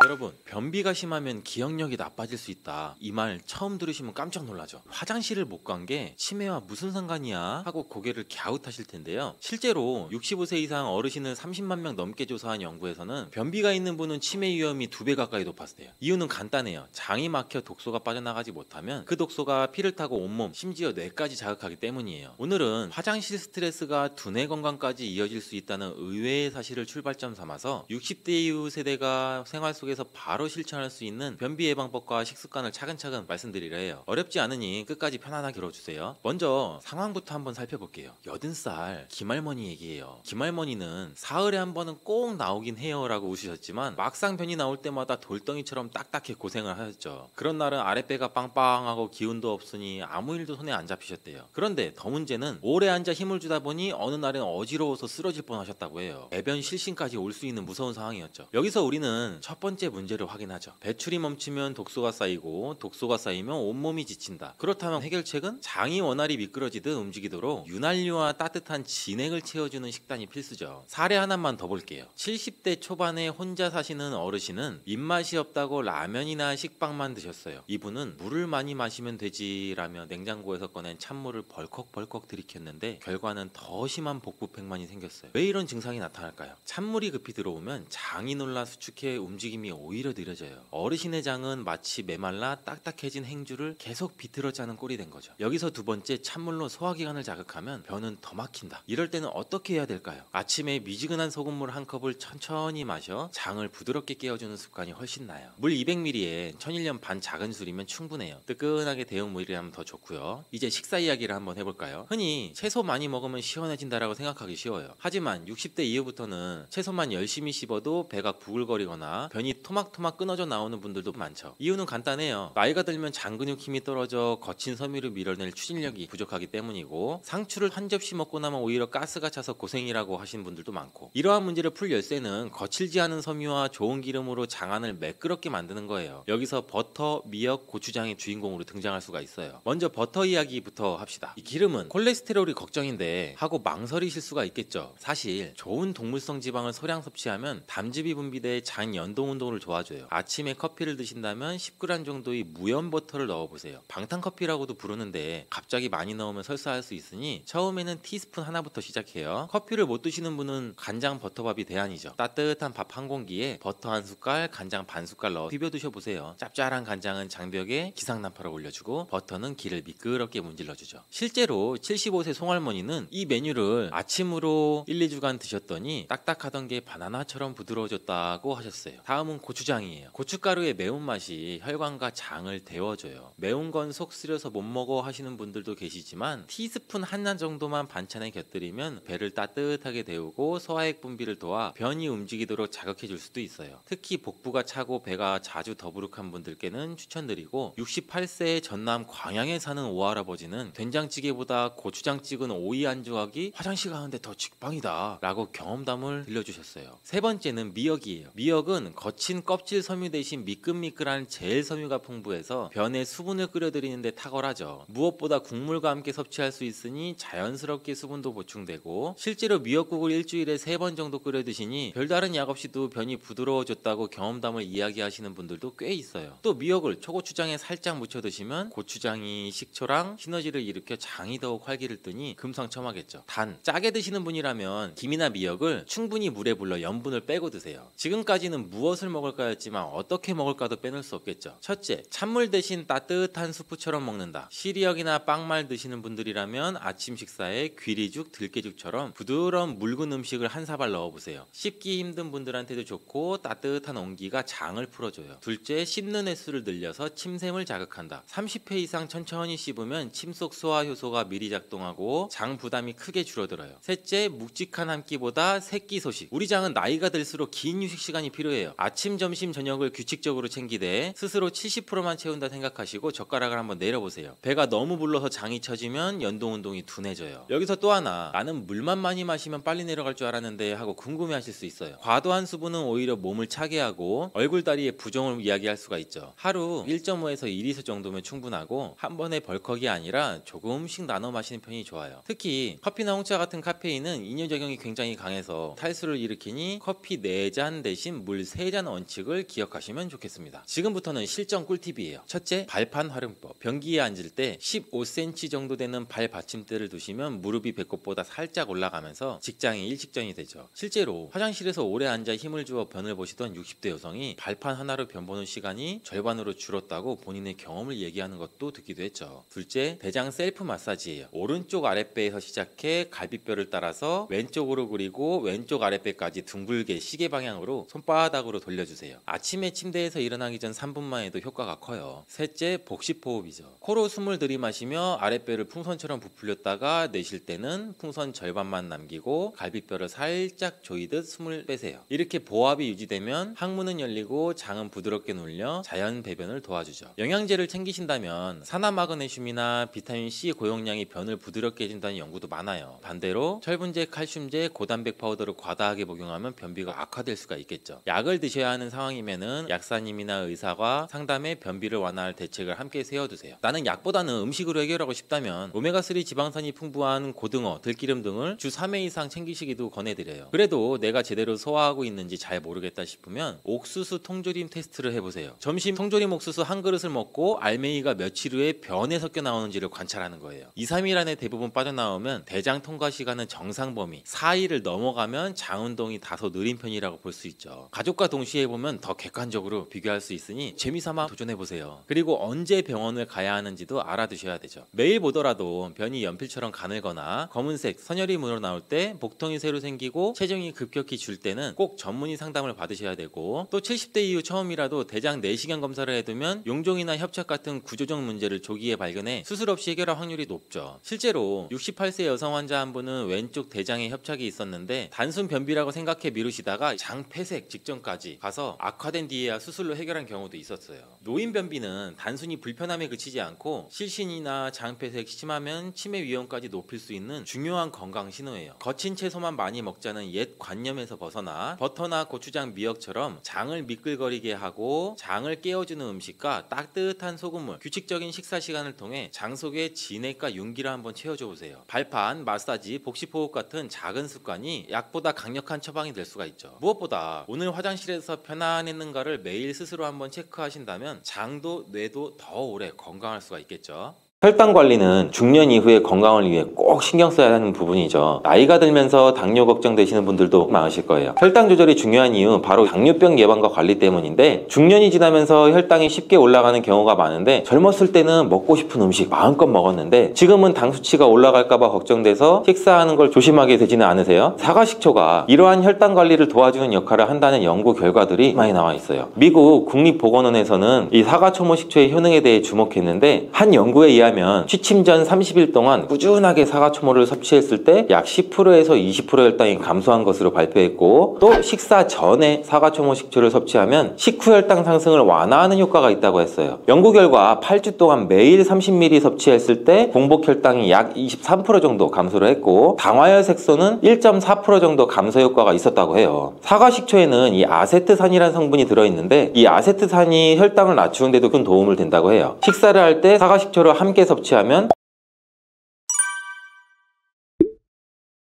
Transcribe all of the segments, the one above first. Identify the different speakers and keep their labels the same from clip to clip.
Speaker 1: 여러분, 변비가 심하면 기억력이 나빠질 수 있다. 이 말 처음 들으시면 깜짝 놀라죠. 화장실을 못 간 게 치매와 무슨 상관이야? 하고 고개를 갸웃하실 텐데요. 실제로 65세 이상 어르신을 30만 명 넘게 조사한 연구에서는 변비가 있는 분은 치매 위험이 2배 가까이 높았어요. 이유는 간단해요. 장이 막혀 독소가 빠져나가지 못하면 그 독소가 피를 타고 온몸, 심지어 뇌까지 자극하기 때문이에요. 오늘은 화장실 스트레스가 두뇌 건강까지 이어질 수 있다는 의외의 사실을 출발점 삼아서 60대 이후 세대가 생활 속에서 바로 실천할 수 있는 변비 예방법과 식습관을 차근차근 말씀드리려 해요. 어렵지 않으니 끝까지 편안하게 들어주세요. 먼저 상황부터 한번 살펴볼게요. 80살 김할머니 얘기예요. 김할머니는 사흘에 한 번은 꼭 나오긴 해요 라고 웃으셨지만 막상 변이 나올 때마다 돌덩이처럼 딱딱해 고생을 하셨죠. 그런 날은 아랫배가 빵빵하고 기운도 없으니 아무 일도 손에 안 잡히셨대요. 그런데 더 문제는 오래 앉아 힘을 주다 보니 어느 날은 어지러워서 쓰러질 뻔하셨다고 해요. 배변 실신까지 올 수 있는 무서운 상황이었죠. 여기서 우리는 첫 번째 문제를 확인하죠. 배출이 멈추면 독소가 쌓이고 독소가 쌓이면 온몸이 지친다. 그렇다면 해결책은 장이 원활히 미끄러지듯 움직이도록 윤활유와 따뜻한 진액을 채워주는 식단이 필수죠. 사례 하나만 더 볼게요. 70대 초반에 혼자 사시는 어르신은 입맛이 없다고 라면이나 식빵만 드셨어요. 이분은 물을 많이 마시면 되지라며 냉장고에서 꺼낸 찬물을 벌컥벌컥 들이켰는데 결과는 더 심한 복부팽만이 생겼어요. 왜 이런 증상이 나타날까요? 찬물이 급히 들어오면 장이 놀라 수축해 움직임이 오히려 느려져요. 어르신의 장은 마치 메말라 딱딱해진 행주를 계속 비틀어 짜는 꼴이 된 거죠. 여기서 두 번째, 찬물로 소화기관을 자극하면 변은 더 막힌다. 이럴 때는 어떻게 해야 될까요? 아침에 미지근한 소금물 한 컵을 천천히 마셔 장을 부드럽게 깨워주는 습관이 훨씬 나아요. 물 200ml에 천일염 반 작은 술이면 충분해요. 뜨끈하게 데운 물이라면 더 좋고요. 이제 식사 이야기를 한번 해볼까요? 흔히 채소 많이 먹으면 시원해진다라고 생각하기 쉬워요. 하지만 60대 이후부터는 채소만 열심히 씹어도 배가 부글거리거나 변이 토막토막 끊어져 나오는 분들도 많죠. 이유는 간단해요. 나이가 들면 장 근육 힘이 떨어져 거친 섬유를 밀어낼 추진력이 부족하기 때문이고, 상추를 한 접시 먹고 나면 오히려 가스가 차서 고생이라고 하신 분들도 많고, 이러한 문제를 풀 열쇠는 거칠지 않은 섬유와 좋은 기름으로 장안을 매끄럽게 만드는 거예요. 여기서 버터, 미역, 고추장이 주인공으로 등장할 수가 있어요. 먼저 버터 이야기부터 합시다. 이 기름은 콜레스테롤이 걱정인데 하고 망설이실 수가 있겠죠. 사실 좋은 동물성 지방을 소량 섭취하면 담즙이 분비돼 장 연동 운동을 도와줘요. 아침에 커피를 드신다면 10g 정도의 무염 버터를 넣어보세요. 방탄커피라고도 부르는데 갑자기 많이 넣으면 설사할 수 있으니 처음에는 티스푼 하나부터 시작해요. 커피를 못 드시는 분은 간장 버터밥이 대안이죠. 따뜻한 밥 한 공기에 버터 한 숟갈, 간장 반 숟갈 넣어 비벼 드셔보세요. 짭짤한 간장은 장벽에 기상난파를 올려주고 버터는 기를 미끄럽게 문질러주죠. 실제로 75세 송할머니는 이 메뉴를 아침으로 1, 2주간 드셨더니 딱딱하던 게 바나나처럼 부드러워졌다고 하셨어요. 다음은 고추장이에요. 고춧가루의 매운맛이 혈관과 장을 데워줘요. 매운 건 속 쓰려서 못 먹어 하시는 분들도 계시지만 티스푼 하나 정도만 반찬에 곁들이면 배를 따뜻하게 데우고 소화액 분비를 도와 변이 움직이도록 자극해줄 수도 있어요. 특히 복부가 차고 배가 자주 더부룩한 분들께는 추천드리고, 68세의 전남 광양에 사는 오할아버지는 된장찌개보다 고추장 찍은 오이 안주하기 화장실 가는데 더 직방이다 라고 경험담을 들려주셨어요. 세 번째는 미역이에요. 미역은 거친 껍질 섬유 대신 미끌미끌한 젤 섬유가 풍부해서 변에 수분을 끌어들이는데 탁월하죠. 무엇보다 국물과 함께 섭취할 수 있으니 자연스럽게 수분도 보충되고, 실제로 미역국을 일주일에 3번 정도 끓여 드시니 별다른 약 없이도 변이 부드러워졌다고 경험담을 이야기하시는 분들도 꽤 있어요. 또 미역을 초고추장에 살짝 묻혀 드시면 고추장이 식초랑 시너지를 일으켜 장이 더욱 활기를 뜨니 금상첨화겠죠. 단, 짜게 드시는 분이라면 김이나 미역을 충분히 물에 불러 염분을 빼고 드세요. 지금까지는 무엇을 먹을까였지만 어떻게 먹을까도 빼놓을 수 없겠죠. 첫째, 찬물 대신 따뜻한 수프처럼 먹는다. 시리얼이나 빵말 드시는 분들이라면 아침 식사에 귀리죽, 들깨죽처럼 부드러운 묽은 음식을 한 사발 넣어보세요. 씹기 힘든 분들한테도 좋고 따뜻한 온기가 장을 풀어줘요. 둘째, 씹는 횟수를 늘려서 침샘을 자극한다. 30회 이상 천천히 씹으면 침속 소화 효소가 미리 작동하고 장 부담이 크게 줄어들어요. 셋째, 묵직한 한 끼보다 세끼 소식. 우리 장은 나이가 들수록 긴 휴식 시간이 필요해요. 아침, 점심, 저녁을 규칙적으로 챙기되 스스로 70%만 채운다 생각하시고 젓가락을 한번 내려보세요. 배가 너무 불러서 장이 처지면 연동 운동이 둔해져요. 여기서 또 하나, 나는 물만 많이 마시면 빨리 내려갈 줄 알았는데 하고 궁금해하실 수 있어요. 과도한 수분은 오히려 몸을 차게 하고 얼굴다리의 부종을 이야기할 수가 있죠. 하루 1.5에서 2리터 정도면 충분하고 한 번에 벌컥이 아니라 조금씩 나눠 마시는 편이 좋아요. 특히 커피나 홍차 같은 카페인은 이뇨작용이 굉장히 강해서 탈수를 일으키니 커피 4잔 대신 물 3잔 원칙을 기억하시면 좋겠습니다. 지금부터는 실전 꿀팁이에요. 첫째, 발판 활용법. 변기에 앉을 때 15cm 정도 되는 발 받침대를 두시면 무릎이 배꼽보다 살짝 올라가면서 직장이 일직전이 되죠. 실제로 화장실에서 오래 앉아 힘을 주어 변을 보시던 60대 여성이 발판 하나로 변 보는 시간이 절반으로 줄었다고 본인의 경험을 얘기하는 것도 듣기도 했죠. 둘째, 대장 셀프 마사지예요. 오른쪽 아랫배에서 시작해 갈비뼈를 따라서 왼쪽으로 그리고 왼쪽 아랫배까지 둥글게 시계 방향으로 손바닥으로 돌려주세요. 아침에 침대에서 일어나기 전 3분만 해도 효과가 커요. 셋째, 복식호흡이죠. 코로 숨을 들이마시며 아랫배를 풍선처럼 부풀렸다가 내쉴 때는 풍선 절반만 남기고 갈비뼈를 살짝 조이듯 숨을 빼세요. 이렇게 보압이 유지되면 항문은 열리고 장은 부드럽게 눌려 자연 배변을 도와주죠. 영양제를 챙기신다면 산화마그네슘이나 비타민C 고용량이 변을 부드럽게 해준다는 연구도 많아요. 반대로 철분제, 칼슘제, 고단백 파우더를 과다하게 복용하면 변비가 악화될 수가 있겠죠. 약을 드셔야 하는 상황이면은 약사님이나 의사와 상담해 변비를 완화할 대책을 함께 세워두세요. 나는 약보다는 음식으로 해결하고 싶다면 오메가3 지방산이 풍부한 고등어, 들기름 등을 주 3회 이상 챙기시기도 권해드려요. 그래도 내가 제대로 소화하고 있는지 잘 모르겠다 싶으면 옥수수 통조림 테스트를 해보세요. 점심 통조림 옥수수 한 그릇을 먹고 알맹이가 며칠 후에 변에 섞여 나오는지를 관찰하는 거예요. 2, 3일 안에 대부분 빠져나오면 대장 통과 시간은 정상 범위, 4일을 넘어가면 장 운동이 다소 느린 편이라고 볼 수 있죠. 가족과 동시에 해보면 더 객관적으로 비교할 수 있으니 재미삼아 도전해보세요. 그리고 언제 병원을 가야 하는지도 알아두셔야 되죠. 매일 보더라도 변이 연필처럼 가늘거나 검은색, 선혈이 물어 나올 때, 복통이 새로 생기고 체중이 급격히 줄 때는 꼭 전문의 상담을 받으셔야 되고, 또 70대 이후 처음이라도 대장 내시경 검사를 해두면 용종이나 협착 같은 구조적 문제를 조기에 발견해 수술 없이 해결할 확률이 높죠. 실제로 68세 여성 환자 한 분은 왼쪽 대장에 협착이 있었는데 단순 변비라고 생각해 미루시다가 장 폐색 직전까지 가서 악화된 뒤에야 수술로 해결한 경우도 있었어요. 노인 변비는 단순히 불편함에 그치지 않고 실신이나 장 폐색 심하면 치매 위험까지 높일 수 있는 중요한 건강 신호예요. 거친 채소만 많이 먹자는 옛 관념에서 벗어나 버터나 고추장, 미역처럼 장을 미끌거리게 하고 장을 깨워주는 음식과 따뜻한 소금물, 규칙적인 식사 시간을 통해 장 속에 진액과 윤기를 한번 채워줘 보세요. 발판, 마사지, 복식호흡 같은 작은 습관이 약보다 강력한 처방이 될 수가 있죠. 무엇보다 오늘 화장실에서 편안했는가를 매일 스스로 한번 체크하신다면 장도 뇌도 더 오래 건강할 수가 있겠죠. 혈당 관리는 중년 이후의 건강을 위해 꼭 신경 써야 하는 부분이죠. 나이가 들면서 당뇨 걱정되시는 분들도 많으실 거예요. 혈당 조절이 중요한 이유 바로 당뇨병 예방과 관리 때문인데, 중년이 지나면서 혈당이 쉽게 올라가는 경우가 많은데, 젊었을 때는 먹고 싶은 음식 마음껏 먹었는데 지금은 당 수치가 올라갈까봐 걱정돼서 식사하는 걸 조심하게 되지는 않으세요? 사과식초가 이러한 혈당 관리를 도와주는 역할을 한다는 연구 결과들이 많이 나와 있어요. 미국 국립보건원에서는 이 사과초모식초의 효능에 대해 주목했는데, 한 연구에 의하면 취침 전 30일 동안 꾸준하게 사과초모를 섭취했을 때 약 10%에서 20% 혈당이 감소한 것으로 발표했고, 또 식사 전에 사과초모 식초를 섭취하면 식후 혈당 상승을 완화하는 효과가 있다고 했어요. 연구 결과 8주 동안 매일 30ml 섭취했을 때 공복 혈당이 약 23% 정도 감소를 했고, 당화혈 색소는 1.4% 정도 감소 효과가 있었다고 해요. 사과 식초에는 이 아세트산이라는 성분이 들어있는데, 이 아세트산이 혈당을 낮추는 데도 큰 도움을 된다고 해요. 식사를 할 때 사과 식초를 함께 섭취하면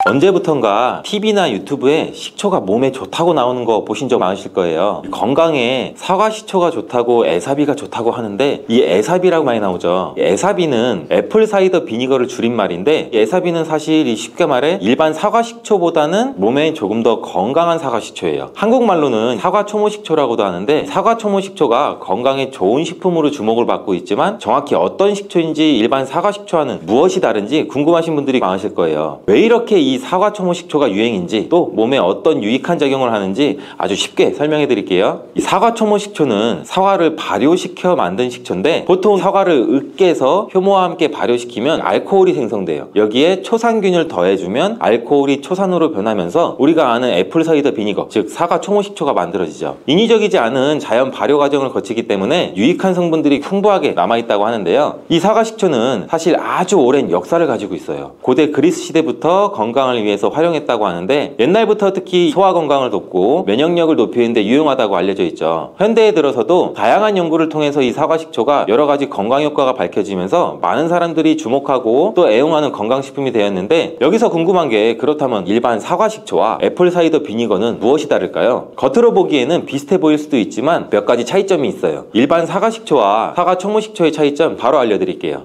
Speaker 1: 언제부턴가 TV나 유튜브에 식초가 몸에 좋다고 나오는 거 보신 적 많으실 거예요. 건강에 사과 식초가 좋다고 에사비가 좋다고 하는데, 이 에사비라고 많이 나오죠. 에사비는 애플 사이더 비니거를 줄인 말인데, 에사비는 사실 이 쉽게 말해 일반 사과 식초보다는 몸에 조금 더 건강한 사과 식초예요. 한국말로는 사과 초모 식초라고도 하는데, 사과 초모 식초가 건강에 좋은 식품으로 주목을 받고 있지만 정확히 어떤 식초인지 일반 사과 식초와는 무엇이 다른지 궁금하신 분들이 많으실 거예요. 왜 이렇게 이 사과 초모 식초가 유행인지, 또 몸에 어떤 유익한 작용을 하는지 아주 쉽게 설명해 드릴게요. 이 사과 초모 식초는 사과를 발효시켜 만든 식초인데, 보통 사과를 으깨서 효모와 함께 발효시키면 알코올이 생성돼요. 여기에 초산균을 더해주면 알코올이 초산으로 변하면서 우리가 아는 애플 사이더 비니거, 즉 사과 초모 식초가 만들어지죠. 인위적이지 않은 자연 발효 과정을 거치기 때문에 유익한 성분들이 풍부하게 남아있다고 하는데요. 이 사과 식초는 사실 아주 오랜 역사를 가지고 있어요. 고대 그리스 시대부터 건강 건강을 위해서 활용했다고 하는데 옛날부터 특히 소화 건강을 돕고 면역력을 높이는 데 유용하다고 알려져 있죠. 현대에 들어서도 다양한 연구를 통해서 이 사과식초가 여러 가지 건강 효과가 밝혀지면서 많은 사람들이 주목하고 또 애용하는 건강식품이 되었는데, 여기서 궁금한 게 그렇다면 일반 사과식초와 애플 사이더 비니거는 무엇이 다를까요? 겉으로 보기에는 비슷해 보일 수도 있지만 몇 가지 차이점이 있어요. 일반 사과식초와 사과 초모식초의 차이점 바로 알려드릴게요.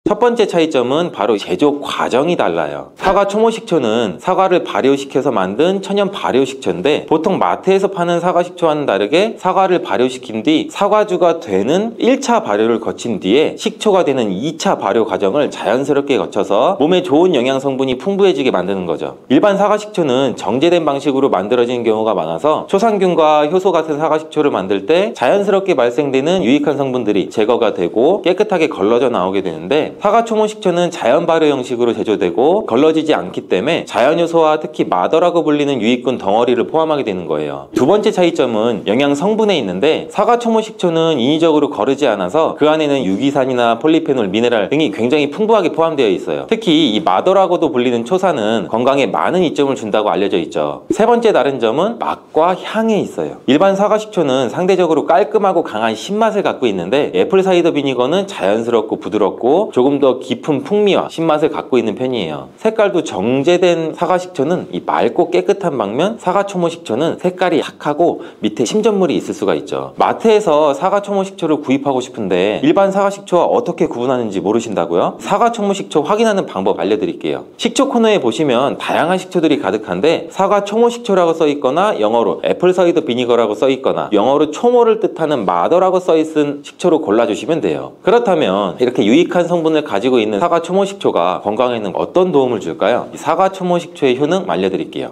Speaker 1: 첫 번째 차이점은 바로 제조 과정이 달라요. 사과 초모식초는 사과를 발효시켜서 만든 천연 발효식초인데, 보통 마트에서 파는 사과식초와는 다르게 사과를 발효시킨 뒤 사과주가 되는 1차 발효를 거친 뒤에 식초가 되는 2차 발효 과정을 자연스럽게 거쳐서 몸에 좋은 영양 성분이 풍부해지게 만드는 거죠. 일반 사과식초는 정제된 방식으로 만들어지는 경우가 많아서 초상균과 효소 같은 사과식초를 만들 때 자연스럽게 발생되는 유익한 성분들이 제거가 되고 깨끗하게 걸러져 나오게 되는데, 사과 초모식초는 자연 발효 형식으로 제조되고 걸러지지 않기 때문에 자연효소와 특히 마더라고 불리는 유익균 덩어리를 포함하게 되는 거예요. 두 번째 차이점은 영양 성분에 있는데, 사과 초모식초는 인위적으로 거르지 않아서 그 안에는 유기산이나 폴리페놀, 미네랄 등이 굉장히 풍부하게 포함되어 있어요. 특히 이 마더라고도 불리는 초산은 건강에 많은 이점을 준다고 알려져 있죠. 세 번째 다른 점은 맛과 향에 있어요. 일반 사과식초는 상대적으로 깔끔하고 강한 신맛을 갖고 있는데, 애플 사이더 비니거는 자연스럽고 부드럽고 조금 더 깊은 풍미와 신맛을 갖고 있는 편이에요. 색깔도 정제된 사과식초는 이 맑고 깨끗한 반면 사과 초모식초는 색깔이 약하고 밑에 심전물이 있을 수가 있죠. 마트에서 사과 초모식초를 구입하고 싶은데 일반 사과식초와 어떻게 구분하는지 모르신다고요? 사과 초모식초 확인하는 방법 알려드릴게요. 식초 코너에 보시면 다양한 식초들이 가득한데, 사과 초모식초라고 써있거나 영어로 애플 사이더 비니거라고 써있거나 영어로 초모를 뜻하는 마더라고 써있은 식초로 골라주시면 돼요. 그렇다면 이렇게 유익한 성분을 가지고 있는 사과 초모식초가 건강에는 어떤 도움을 줄까요? 사과 초모식초의 효능 알려드릴게요.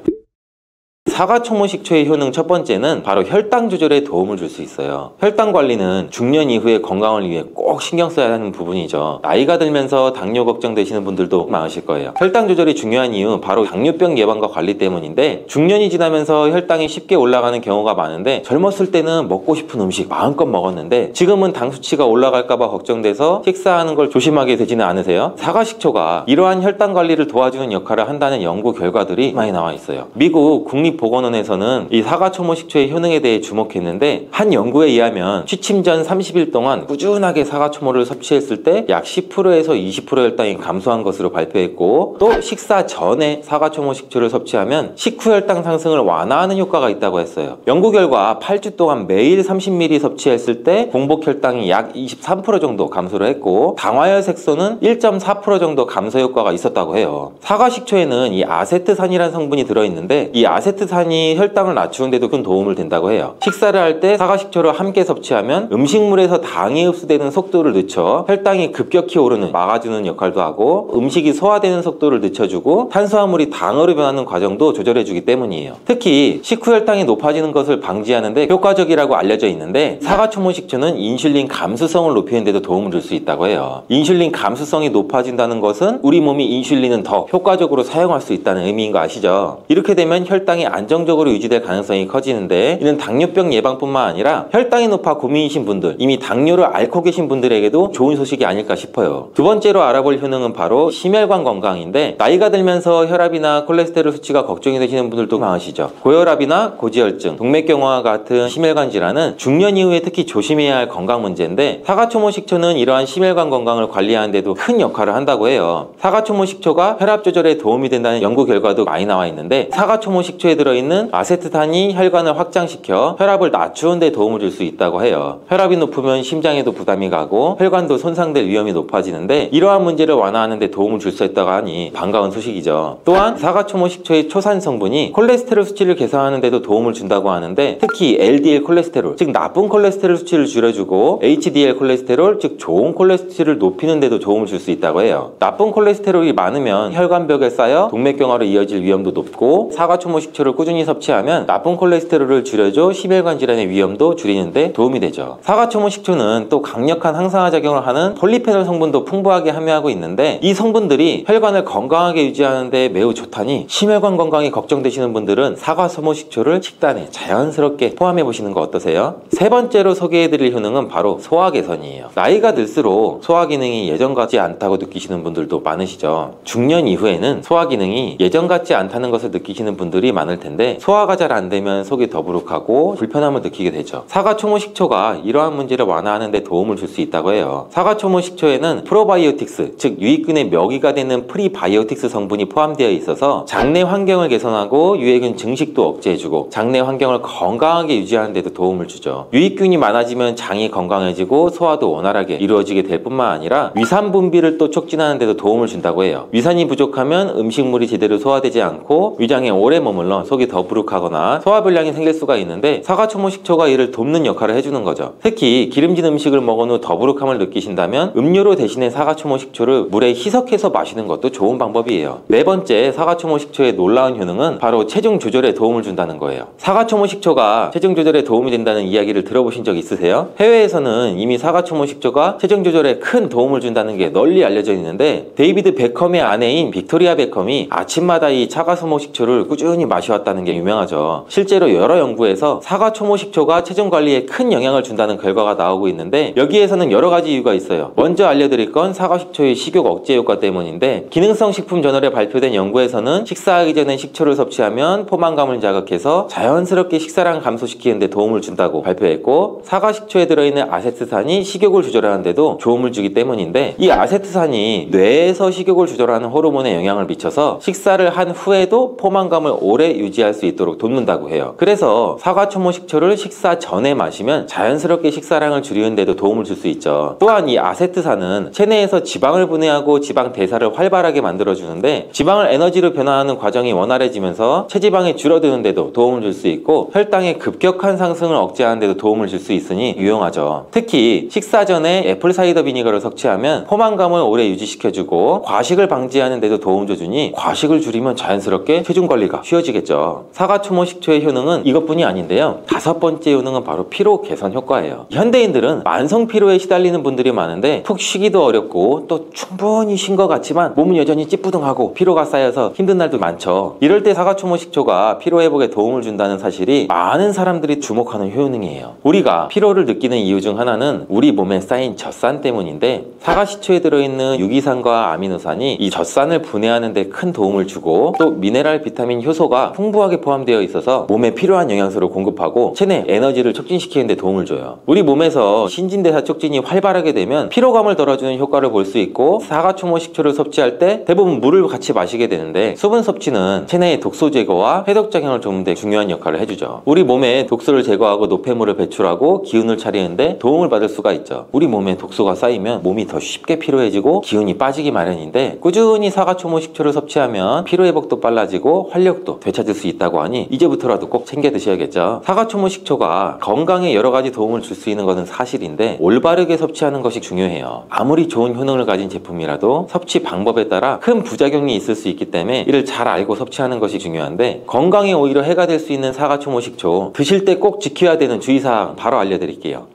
Speaker 1: 사과 초모식초의 효능 첫 번째는 바로 혈당 조절에 도움을 줄 수 있어요. 혈당 관리는 중년 이후의 건강을 위해 꼭 신경 써야 하는 부분이죠. 나이가 들면서 당뇨 걱정되시는 분들도 많으실 거예요. 혈당 조절이 중요한 이유 바로 당뇨병 예방과 관리 때문인데, 중년이 지나면서 혈당이 쉽게 올라가는 경우가 많은데, 젊었을 때는 먹고 싶은 음식 마음껏 먹었는데 지금은 당 수치가 올라갈까봐 걱정돼서 식사하는 걸 조심하게 되지는 않으세요? 사과식초가 이러한 혈당 관리를 도와주는 역할을 한다는 연구 결과들이 많이 나와 있어요. 미국 국립보건원에서는 이 사과 초모식초의 효능에 대해 주목했는데, 한 연구에 의하면 취침 전 30일 동안 꾸준하게 사과 초모를 섭취했을 때 약 10%에서 20% 혈당이 감소한 것으로 발표했고, 또 식사 전에 사과 초모식초를 섭취하면 식후 혈당 상승을 완화하는 효과가 있다고 했어요. 연구 결과 8주 동안 매일 30ml 섭취했을 때 공복 혈당이 약 23% 정도 감소를 했고, 당화혈 색소는 1.4% 정도 감소 효과가 있었다고 해요. 사과 식초에는 이 아세트산이라는 성분이 들어있는데, 이 아세트산이 혈당을 낮추는 데도 큰 도움을 된다고 해요. 식사를 할 때 사과 식초를 함께 섭취하면 음식물에서 당이 흡수되는 속도를 늦춰 혈당이 급격히 오르는 막아주는 역할도 하고, 음식이 소화되는 속도를 늦춰주고 탄수화물이 당으로 변하는 과정도 조절해주기 때문이에요. 특히 식후 혈당이 높아지는 것을 방지하는 데 효과적이라고 알려져 있는데, 사과 초모식초는 인슐린 감수성을 높이는 데도 도움을 줄 수 있다고 해요. 인슐린 감수성이 높아진다는 것은 우리 몸이 인슐린은 더 효과적으로 사용할 수 있다는 의미인 거 아시죠? 이렇게 되면 혈당이 안정적으로 유지될 가능성이 커지는데, 이는 당뇨병 예방뿐만 아니라 혈당이 높아 고민이신 분들, 이미 당뇨를 앓고 계신 분들에게도 좋은 소식이 아닐까 싶어요. 두 번째로 알아볼 효능은 바로 심혈관 건강인데, 나이가 들면서 혈압이나 콜레스테롤 수치가 걱정이 되시는 분들도 많으시죠. 고혈압이나 고지혈증, 동맥경화와 같은 심혈관 질환은 중년 이후에 특히 조심해야 할 건강 문제인데, 사과 초모식초는 이러한 심혈관 건강을 관리하는 데도 큰 역할을 한다고 해요. 사과 초모식초가 혈압 조절에 도움이 된다는 연구 결과도 많이 나와 있는데, 사과 초모식초에 들어있는 아세트산이 혈관을 확장시켜 혈압을 낮추는 데 도움을 줄 수 있다고 해요. 혈압이 높으면 심장에도 부담이 가고 혈관도 손상될 위험이 높아지는데, 이러한 문제를 완화하는 데 도움을 줄 수 있다고 하니 반가운 소식이죠. 또한 사과 초모식초의 초산 성분이 콜레스테롤 수치를 개선하는 데도 도움을 준다고 하는데, 특히 LDL 콜레스테롤, 즉 나쁜 콜레스테롤 수치를 줄여주고 HDL 콜레스테롤, 즉 좋은 콜레스테롤을 높이는 데도 도움을 줄 수 있다고 해요. 나쁜 콜레스테롤이 많으면 혈관벽에 쌓여 동맥경화로 이어질 위험도 높고, 사과 초모식초를 꾸준히 꾸준히 섭취하면 나쁜 콜레스테롤을 줄여줘 심혈관 질환의 위험도 줄이는데 도움이 되죠. 사과초모 식초는 또 강력한 항산화 작용을 하는 폴리페놀 성분도 풍부하게 함유하고 있는데 이 성분들이 혈관을 건강하게 유지하는 데 매우 좋다니 심혈관 건강이 걱정되시는 분들은 사과초모 식초를 식단에 자연스럽게 포함해 보시는 거 어떠세요? 세 번째로 소개해드릴 효능은 바로 소화 개선이에요. 나이가 들수록 소화 기능이 예전 같지 않다고 느끼시는 분들도 많으시죠. 중년 이후에는 소화 기능이 예전 같지 않다는 것을 느끼시는 분들이 많을 텐데 소화가 잘 안 되면 속이 더부룩하고 불편함을 느끼게 되죠. 사과초모 식초가 이러한 문제를 완화하는 데 도움을 줄 수 있다고 해요. 사과초모 식초에는 프로바이오틱스, 즉 유익균의 먹이가 되는 프리바이오틱스 성분이 포함되어 있어서 장내 환경을 개선하고 유해균 증식도 억제해주고 장내 환경을 건강하게 유지하는 데도 도움을 주죠. 유익균이 많아지면 장이 건강해지고 소화도 원활하게 이루어지게 될 뿐만 아니라 위산 분비를 또 촉진하는 데도 도움을 준다고 해요. 위산이 부족하면 음식물이 제대로 소화되지 않고 위장에 오래 머물러 속이 더부룩하거나 소화불량이 생길 수가 있는데 사과초모 식초가 이를 돕는 역할을 해주는 거죠. 특히 기름진 음식을 먹은 후 더부룩함을 느끼신다면 음료로 대신에 사과초모 식초를 물에 희석해서 마시는 것도 좋은 방법이에요. 네 번째, 사과초모 식초의 놀라운 효능은 바로 체중 조절에 도움을 준다는 거예요. 사과초모 식초가 체중 조절에 도움이 된다는 이야기를 들어보신 적 있으세요? 해외에서는 이미 사과초모 식초가 체중 조절에 큰 도움을 준다는 게 널리 알려져 있는데 데이비드 베컴의 아내인 빅토리아 베컴이 아침마다 이 사과초모 식초를 꾸준히 마셔왔다는 게 유명하죠. 실제로 여러 연구에서 사과초모 식초가 체중 관리에 큰 영향을 준다는 결과가 나오고 있는데 여기에서는 여러 가지 이유가 있어요. 먼저 알려드릴 건 사과식초의 식욕 억제 효과 때문인데 기능성 식품 저널에 발표된 연구에서는 식사하기 전에 식초를 섭취하면 포만감을 자극해서 자연스럽게 식사량 감소시키는 데 도움을 준다고 발표했고 사과식초에 들어있는 아세트산이 식욕을 조절하는 데도 도움을 주기 때문인데 이 아세트산이 뇌에서 식욕을 조절하는 호르몬에 영향을 미쳐서 식사를 한 후에도 포만감을 오래 유지할 수 있도록 돕는다고 해요. 그래서 사과초모 식초를 식사 전에 마시면 자연스럽게 식사량을 줄이는 데도 도움을 줄 수 있죠. 또한 이 아세트산은 체내에서 지방을 분해하고 지방 대사를 활발하게 만들어주는데 지방을 에너지로 변화하는 과정이 원활해지면서 체지방이 줄어드는 데도 도움을 줄 수 있고 혈당의 급격한 상승을 억제하는 데도 도움을 줄 수 있으니 유용하죠. 특히 식사 전에 애플 사이더 비니거를 섭취하면 포만감을 오래 유지시켜주고 과식을 방지하는 데도 도움을 줘주니 과식을 줄이면 자연스럽게 체중 관리가 쉬워지겠죠. 사과초모 식초의 효능은 이것뿐이 아닌데요. 다섯 번째 효능은 바로 피로 개선 효과예요. 현대인들은 만성 피로에 시달리는 분들이 많은데 푹 쉬기도 어렵고 또 충분히 쉰 것 같지만 몸은 여전히 찌뿌둥하고 피로가 쌓여서 힘든 날도 많죠. 이럴 때 사과초모 식초가 피로 회복에 도움을 준다는 사실이 많은 사람들이 주목하는 효능이에요. 우리가 피로를 느끼는 이유 중 하나는 우리 몸에 쌓인 젖산 때문인데 사과식초에 들어있는 유기산과 아미노산이 이 젖산을 분해하는 데 큰 도움을 주고 또 미네랄, 비타민, 효소가 풍부하게 포함되어 있어서 몸에 필요한 영양소를 공급하고 체내 에너지를 촉진시키는 데 도움을 줘요. 우리 몸에서 신진대사 촉진이 활발하게 되면 피로감을 덜어주는 효과를 볼 수 있고 사과초모 식초를 섭취할 때 대부분 물을 같이 마시게 되는데 수분 섭취는 체내의 독소 제거와 해독작용을 돕는 데 중요한 역할을 해주죠. 우리 몸에 독소를 제거하고 노폐물을 배출하고 기운을 차리는데 도움을 받을 수가 있죠. 우리 몸에 독소가 쌓이면 몸이 더 쉽게 피로해지고 기운이 빠지기 마련인데 꾸준히 사과초모 식초를 섭취하면 피로회복도 빨라지고 활력도 되찾을 수 있다고 하니 이제부터라도 꼭 챙겨 드셔야겠죠. 사과초모 식초가 건강에 여러 가지 도움을 줄 수 있는 것은 사실인데 올바르게 섭취하는 것이 중요해요. 아무리 좋은 효능을 가진 제품이라도 섭취 방법에 따라 큰 부작용이 있을 수 있기 때문에 이를 잘 알고 섭취하는 것이 중요한데 건강에 오히려 해가 될 수 있는 사과초모 식초 드실 때 꼭 지켜야 되는 주의사항 바로 알려드릴게요.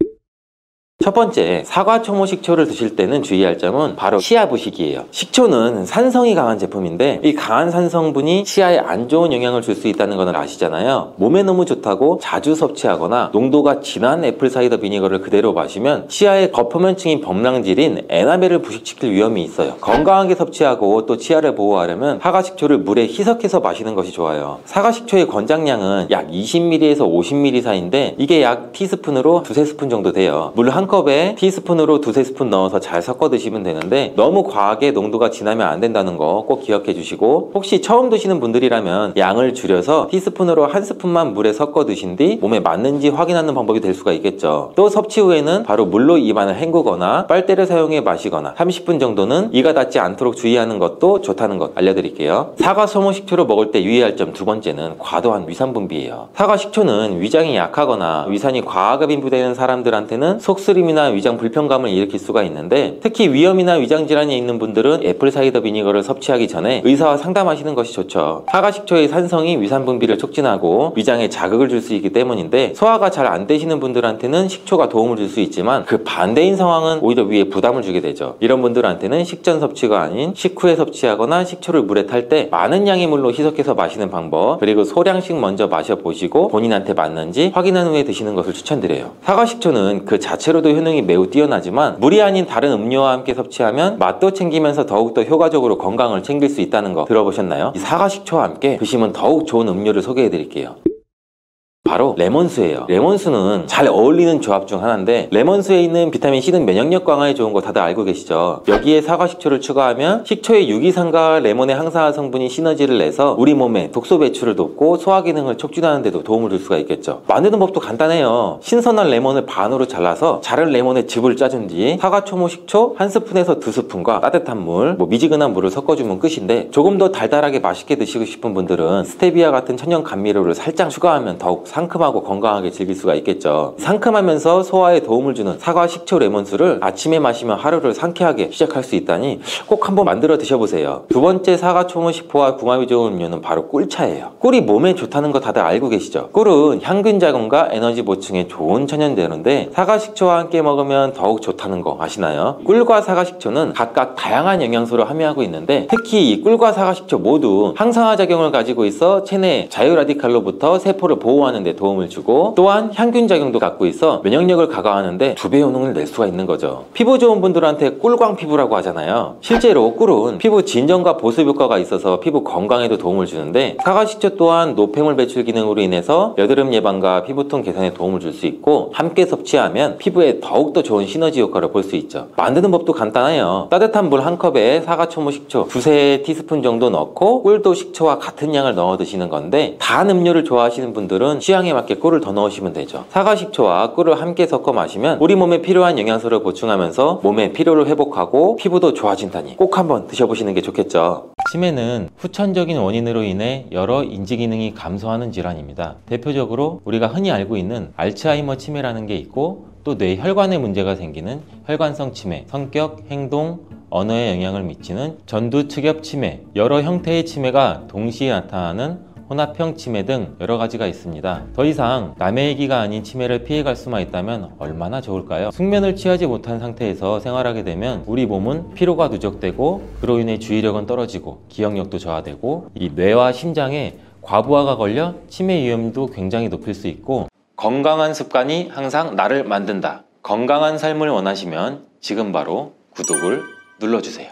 Speaker 1: 첫 번째, 사과초모 식초를 드실 때는 주의할 점은 바로 치아 부식이에요. 식초는 산성이 강한 제품인데 이 강한 산성분이 치아에 안 좋은 영향을 줄 수 있다는 건 아시잖아요. 몸에 너무 좋다고 자주 섭취하거나 농도가 진한 애플 사이더 비니거를 그대로 마시면 치아의 거표면층인 범랑질인 에나멜을 부식시킬 위험이 있어요. 건강하게 섭취하고 또 치아를 보호하려면 사과식초를 물에 희석해서 마시는 것이 좋아요. 사과식초의 권장량은 약 20ml에서 50ml 사이인데 이게 약 티스푼으로 두세 스푼 정도 돼요. 물 한 컵에 티스푼으로 두세 스푼 넣어서 잘 섞어 드시면 되는데 너무 과하게 농도가 진하면 안 된다는 거 꼭 기억해 주시고 혹시 처음 드시는 분들이라면 양을 줄여서 티스푼으로 한 스푼만 물에 섞어 드신 뒤 몸에 맞는지 확인하는 방법이 될 수가 있겠죠. 또 섭취 후에는 바로 물로 입안을 헹구거나 빨대를 사용해 마시거나 30분 정도는 이가 닿지 않도록 주의하는 것도 좋다는 것 알려드릴게요. 사과초모 식초를 먹을 때 유의할 점 두 번째는 과도한 위산 분비예요. 사과 식초는 위장이 약하거나 위산이 과하게 분비되는 사람들한테는 속쓰 속쓰림이나 위장 불편감을 일으킬 수가 있는데, 특히 위염이나 위장 질환이 있는 분들은 애플 사이더 비니거를 섭취하기 전에 의사와 상담하시는 것이 좋죠. 사과식초의 산성이 위산 분비를 촉진하고 위장에 자극을 줄 수 있기 때문인데, 소화가 잘 안 되시는 분들한테는 식초가 도움을 줄 수 있지만 그 반대인 상황은 오히려 위에 부담을 주게 되죠. 이런 분들한테는 식전 섭취가 아닌 식후에 섭취하거나 식초를 물에 탈 때 많은 양의 물로 희석해서 마시는 방법, 그리고 소량씩 먼저 마셔보시고 본인한테 맞는지 확인한 후에 드시는 것을 추천드려요. 사과식초는 그 자체로도 효능이 매우 뛰어나지만 물이 아닌 다른 음료와 함께 섭취하면 맛도 챙기면서 더욱더 효과적으로 건강을 챙길 수 있다는 거 들어보셨나요? 이 사과식초와 함께 드시면 더욱 좋은 음료를 소개해 드릴게요. 바로 레몬수예요. 레몬수는 잘 어울리는 조합 중 하나인데, 레몬수에 있는 비타민C는 면역력 강화에 좋은 거 다들 알고 계시죠? 여기에 사과식초를 추가하면 식초의 유기산과 레몬의 항산화 성분이 시너지를 내서 우리 몸의 독소 배출을 돕고 소화 기능을 촉진하는 데도 도움을 줄 수가 있겠죠. 만드는 법도 간단해요. 신선한 레몬을 반으로 잘라서 자른 레몬에 즙을 짜준 뒤 사과초모 식초 1스푼에서 2스푼과 따뜻한 물, 미지근한 물을 섞어주면 끝인데, 조금 더 달달하게 맛있게 드시고 싶은 분들은 스테비아 같은 천연 감미료를 살짝 추가하면 더욱 상큼하고 건강하게 즐길 수가 있겠죠. 상큼하면서 소화에 도움을 주는 사과 식초 레몬수를 아침에 마시면 하루를 상쾌하게 시작할 수 있다니 꼭 한번 만들어 드셔보세요. 두 번째 사과 초모 식포와 궁합이 좋은 음료는 바로 꿀차예요. 꿀이 몸에 좋다는 거 다들 알고 계시죠? 꿀은 향균 작용과 에너지 보충에 좋은 천연재료인데, 사과 식초와 함께 먹으면 더욱 좋다는 거 아시나요? 꿀과 사과 식초는 각각 다양한 영양소를 함유하고 있는데, 특히 이 꿀과 사과 식초 모두 항산화 작용을 가지고 있어 체내 자유 라디칼로부터 세포를 보호하는 데 도움을 주고, 또한 향균 작용도 갖고 있어 면역력을 강화하는데 2배 효능을 낼 수가 있는 거죠. 피부 좋은 분들한테 꿀광 피부라고 하잖아요. 실제로 꿀은 피부 진정과 보습 효과가 있어서 피부 건강에도 도움을 주는데, 사과식초 또한 노폐물 배출 기능으로 인해서 여드름 예방과 피부톤 개선에 도움을 줄 수 있고, 함께 섭취하면 피부에 더욱더 좋은 시너지 효과를 볼 수 있죠. 만드는 법도 간단해요. 따뜻한 물 1컵에 사과초모 식초 2~3티스푼 정도 넣고, 꿀도 식초와 같은 양을 넣어 드시는 건데, 단 음료를 좋아하시는 분들은 취향에 맞게 꿀을 더 넣으시면 되죠. 사과 식초와 꿀을 함께 섞어 마시면 우리 몸에 필요한 영양소를 보충하면서 몸의 피로를 회복하고 피부도 좋아진다니 꼭 한번 드셔보시는 게 좋겠죠. 치매는 후천적인 원인으로 인해 여러 인지 기능이 감소하는 질환입니다. 대표적으로 우리가 흔히 알고 있는 알츠하이머 치매라는 게 있고, 또 뇌혈관에 문제가 생기는 혈관성 치매, 성격, 행동, 언어에 영향을 미치는 전두측엽 치매, 여러 형태의 치매가 동시에 나타나는 혼합형 치매 등 여러 가지가 있습니다. 더 이상 남의 얘기가 아닌 치매를 피해갈 수만 있다면 얼마나 좋을까요? 숙면을 취하지 못한 상태에서 생활하게 되면 우리 몸은 피로가 누적되고, 그로 인해 주의력은 떨어지고 기억력도 저하되고, 이 뇌와 심장에 과부하가 걸려 치매 위험도 굉장히 높일 수 있고, 건강한 습관이 항상 나를 만든다. 건강한 삶을 원하시면 지금 바로 구독을 눌러주세요.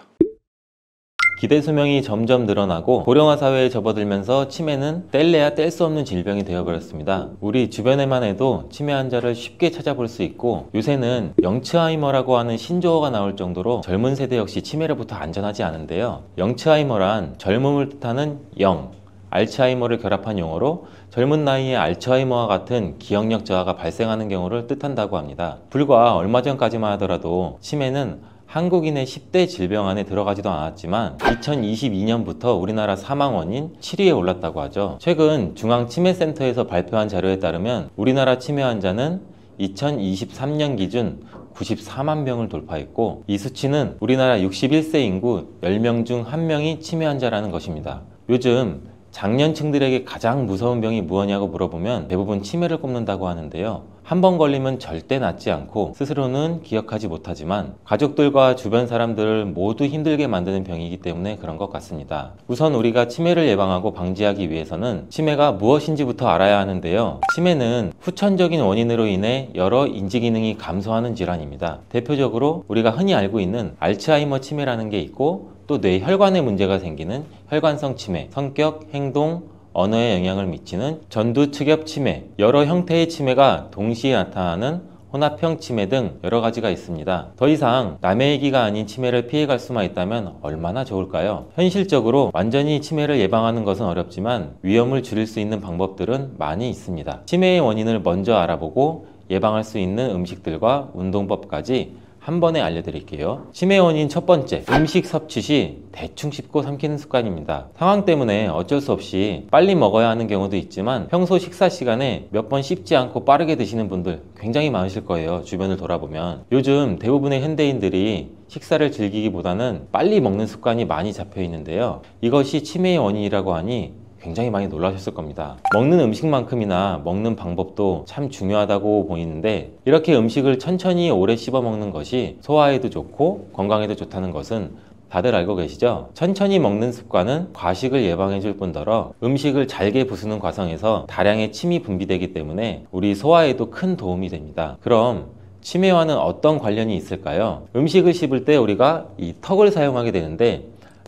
Speaker 1: 기대 수명이 점점 늘어나고 고령화 사회에 접어들면서 치매는 뗄래야 뗄 수 없는 질병이 되어버렸습니다. 우리 주변에만 해도 치매 환자를 쉽게 찾아볼 수 있고, 요새는 영츠하이머라고 하는 신조어가 나올 정도로 젊은 세대 역시 치매로부터 안전하지 않은데요. 영츠하이머란 젊음을 뜻하는 영, 알츠하이머를 결합한 용어로 젊은 나이에 알츠하이머와 같은 기억력 저하가 발생하는 경우를 뜻한다고 합니다. 불과 얼마 전까지만 하더라도 치매는 한국인의 10대 질병 안에 들어가지도 않았지만 2022년부터 우리나라 사망 원인 7위에 올랐다고 하죠. 최근 중앙치매센터에서 발표한 자료에 따르면 우리나라 치매 환자는 2023년 기준 94만 명을 돌파했고, 이 수치는 우리나라 61세 인구 10명 중 1명이 치매 환자라는 것입니다. 요즘 장년층들에게 가장 무서운 병이 무엇이냐고 물어보면 대부분 치매를 꼽는다고 하는데요. 한 번 걸리면 절대 낫지 않고 스스로는 기억하지 못하지만 가족들과 주변 사람들을 모두 힘들게 만드는 병이기 때문에 그런 것 같습니다. 우선 우리가 치매를 예방하고 방지하기 위해서는 치매가 무엇인지부터 알아야 하는데요. 치매는 후천적인 원인으로 인해 여러 인지 기능이 감소하는 질환입니다. 대표적으로 우리가 흔히 알고 있는 알츠하이머 치매라는 게 있고, 또 뇌혈관에 문제가 생기는 혈관성 치매, 성격, 행동, 언어에 영향을 미치는 전두측엽 치매, 여러 형태의 치매가 동시에 나타나는 혼합형 치매 등 여러 가지가 있습니다. 더 이상 남의 얘기가 아닌 치매를 피해갈 수만 있다면 얼마나 좋을까요? 현실적으로 완전히 치매를 예방하는 것은 어렵지만 위험을 줄일 수 있는 방법들은 많이 있습니다. 치매의 원인을 먼저 알아보고 예방할 수 있는 음식들과 운동법까지 한 번에 알려드릴게요. 치매 원인 첫 번째, 음식 섭취 시 대충 씹고 삼키는 습관입니다. 상황 때문에 어쩔 수 없이 빨리 먹어야 하는 경우도 있지만 평소 식사 시간에 몇 번 씹지 않고 빠르게 드시는 분들 굉장히 많으실 거예요. 주변을 돌아보면. 요즘 대부분의 현대인들이 식사를 즐기기보다는 빨리 먹는 습관이 많이 잡혀 있는데요. 이것이 치매의 원인이라고 하니 굉장히 많이 놀라셨을 겁니다. 먹는 음식만큼이나 먹는 방법도 참 중요하다고 보이는데, 이렇게 음식을 천천히 오래 씹어 먹는 것이 소화에도 좋고 건강에도 좋다는 것은 다들 알고 계시죠? 천천히 먹는 습관은 과식을 예방해 줄 뿐더러 음식을 잘게 부수는 과정에서 다량의 침이 분비되기 때문에 우리 소화에도 큰 도움이 됩니다. 그럼 치매와는 어떤 관련이 있을까요? 음식을 씹을 때 우리가 이 턱을 사용하게 되는데,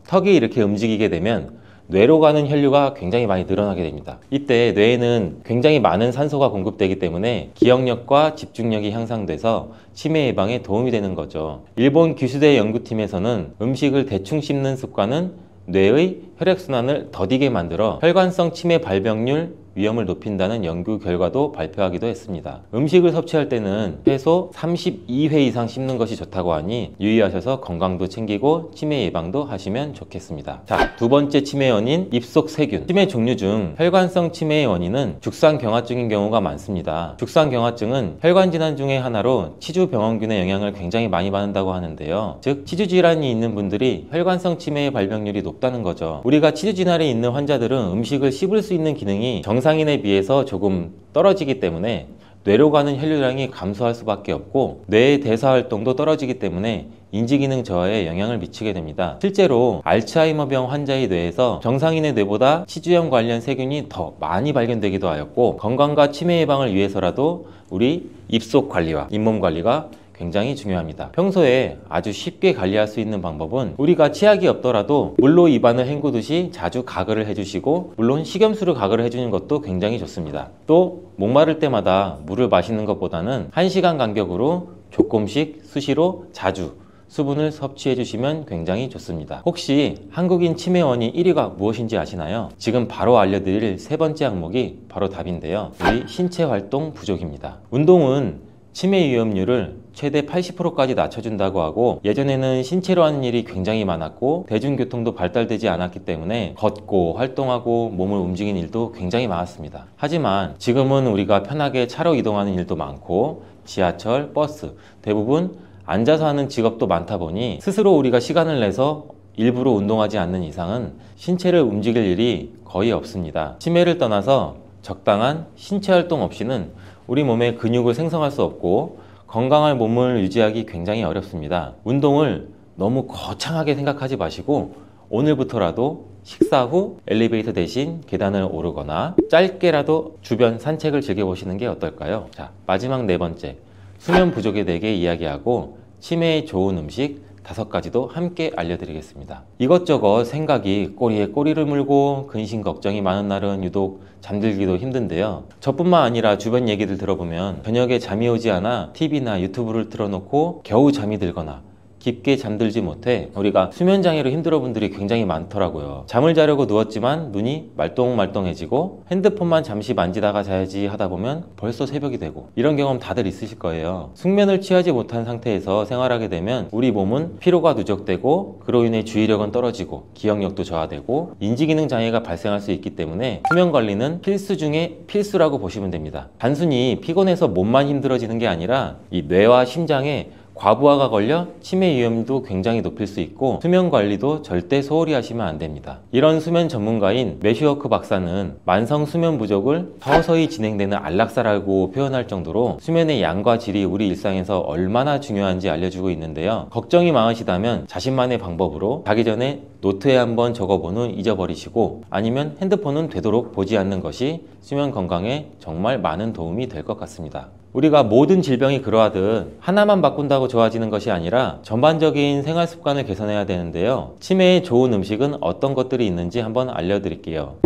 Speaker 1: 턱이 이렇게 움직이게 되면 뇌로 가는 혈류가 굉장히 많이 늘어나게 됩니다. 이때 뇌에는 굉장히 많은 산소가 공급되기 때문에 기억력과 집중력이 향상돼서 치매 예방에 도움이 되는 거죠. 일본 기수대 연구팀에서는 음식을 대충 씹는 습관은 뇌의 혈액순환을 더디게 만들어 혈관성 치매 발병률 위험을 높인다는 연구 결과도 발표하기도 했습니다. 음식을 섭취할 때는 최소 32회 이상 씹는 것이 좋다고 하니 유의하셔서 건강도 챙기고 치매 예방도 하시면 좋겠습니다. 자, 두 번째 치매 원인, 입속 세균. 치매 종류 중 혈관성 치매의 원인은 죽상경화증인 경우가 많습니다. 죽상경화증은 혈관 질환 중에 하나로 치주병원균의 영향을 굉장히 많이 받는다고 하는데요. 즉 치주질환이 있는 분들이 혈관성 치매의 발병률이 높다는 거죠. 우리가 치주질환이 있는 환자들은 음식을 씹을 수 있는 기능이 정상인에 비해서 조금 떨어지기 때문에 뇌로 가는 혈류량이 감소할 수밖에 없고 뇌의 대사활동도 떨어지기 때문에 인지기능 저하에 영향을 미치게 됩니다. 실제로 알츠하이머병 환자의 뇌에서 정상인의 뇌보다 치주염 관련 세균이 더 많이 발견되기도 하였고, 건강과 치매 예방을 위해서라도 우리 입속 관리와 잇몸 관리가 굉장히 중요합니다. 평소에 아주 쉽게 관리할 수 있는 방법은 우리가 치약이 없더라도 물로 입안을 헹구듯이 자주 가글을 해주시고, 물론 식염수를 가글을 해주는 것도 굉장히 좋습니다. 또 목마를 때마다 물을 마시는 것보다는 1시간 간격으로 조금씩 수시로 자주 수분을 섭취해 주시면 굉장히 좋습니다. 혹시 한국인 치매 원인 1위가 무엇인지 아시나요? 지금 바로 알려드릴 세 번째 항목이 바로 답인데요. 우리 신체 활동 부족입니다. 운동은 치매 위험률을 최대 80%까지 낮춰준다고 하고, 예전에는 신체로 하는 일이 굉장히 많았고 대중교통도 발달되지 않았기 때문에 걷고 활동하고 몸을 움직이는 일도 굉장히 많았습니다. 하지만 지금은 우리가 편하게 차로 이동하는 일도 많고 지하철, 버스, 대부분 앉아서 하는 직업도 많다 보니 스스로 우리가 시간을 내서 일부러 운동하지 않는 이상은 신체를 움직일 일이 거의 없습니다. 치매를 떠나서 적당한 신체 활동 없이는 우리 몸에 근육을 생성할 수 없고 건강한 몸을 유지하기 굉장히 어렵습니다. 운동을 너무 거창하게 생각하지 마시고 오늘부터라도 식사 후 엘리베이터 대신 계단을 오르거나 짧게라도 주변 산책을 즐겨보시는 게 어떨까요? 자, 마지막 네 번째, 수면 부족에 대해 이야기하고 치매에 좋은 음식 5가지도 함께 알려드리겠습니다. 이것저것 생각이 꼬리에 꼬리를 물고 근심 걱정이 많은 날은 유독 잠들기도 힘든데요. 저뿐만 아니라 주변 얘기들 들어보면 저녁에 잠이 오지 않아 TV나 유튜브를 틀어놓고 겨우 잠이 들거나 깊게 잠들지 못해 우리가 수면장애로 힘들어 분들이 굉장히 많더라고요. 잠을 자려고 누웠지만 눈이 말똥말똥해지고 핸드폰만 잠시 만지다가 자야지 하다 보면 벌써 새벽이 되고, 이런 경험 다들 있으실 거예요. 숙면을 취하지 못한 상태에서 생활하게 되면 우리 몸은 피로가 누적되고 그로 인해 주의력은 떨어지고 기억력도 저하되고 인지기능 장애가 발생할 수 있기 때문에 수면 관리는 필수 중에 필수라고 보시면 됩니다. 단순히 피곤해서 몸만 힘들어지는 게 아니라 이 뇌와 심장에 과부하가 걸려 치매 위험도 굉장히 높일 수 있고 수면 관리도 절대 소홀히 하시면 안 됩니다. 이런 수면 전문가인 매슈워크 박사는 만성 수면 부족을 서서히 진행되는 안락사라고 표현할 정도로 수면의 양과 질이 우리 일상에서 얼마나 중요한지 알려주고 있는데요. 걱정이 많으시다면 자신만의 방법으로 자기 전에 노트에 한번 적어본 후 잊어버리시고, 아니면 핸드폰은 되도록 보지 않는 것이 수면 건강에 정말 많은 도움이 될 것 같습니다. 우리가 모든 질병이 그러하듯 하나만 바꾼다고 좋아지는 것이 아니라 전반적인 생활 습관을 개선해야 되는데요. 치매에 좋은 음식은 어떤 것들이 있는지 한번 알려드릴게요.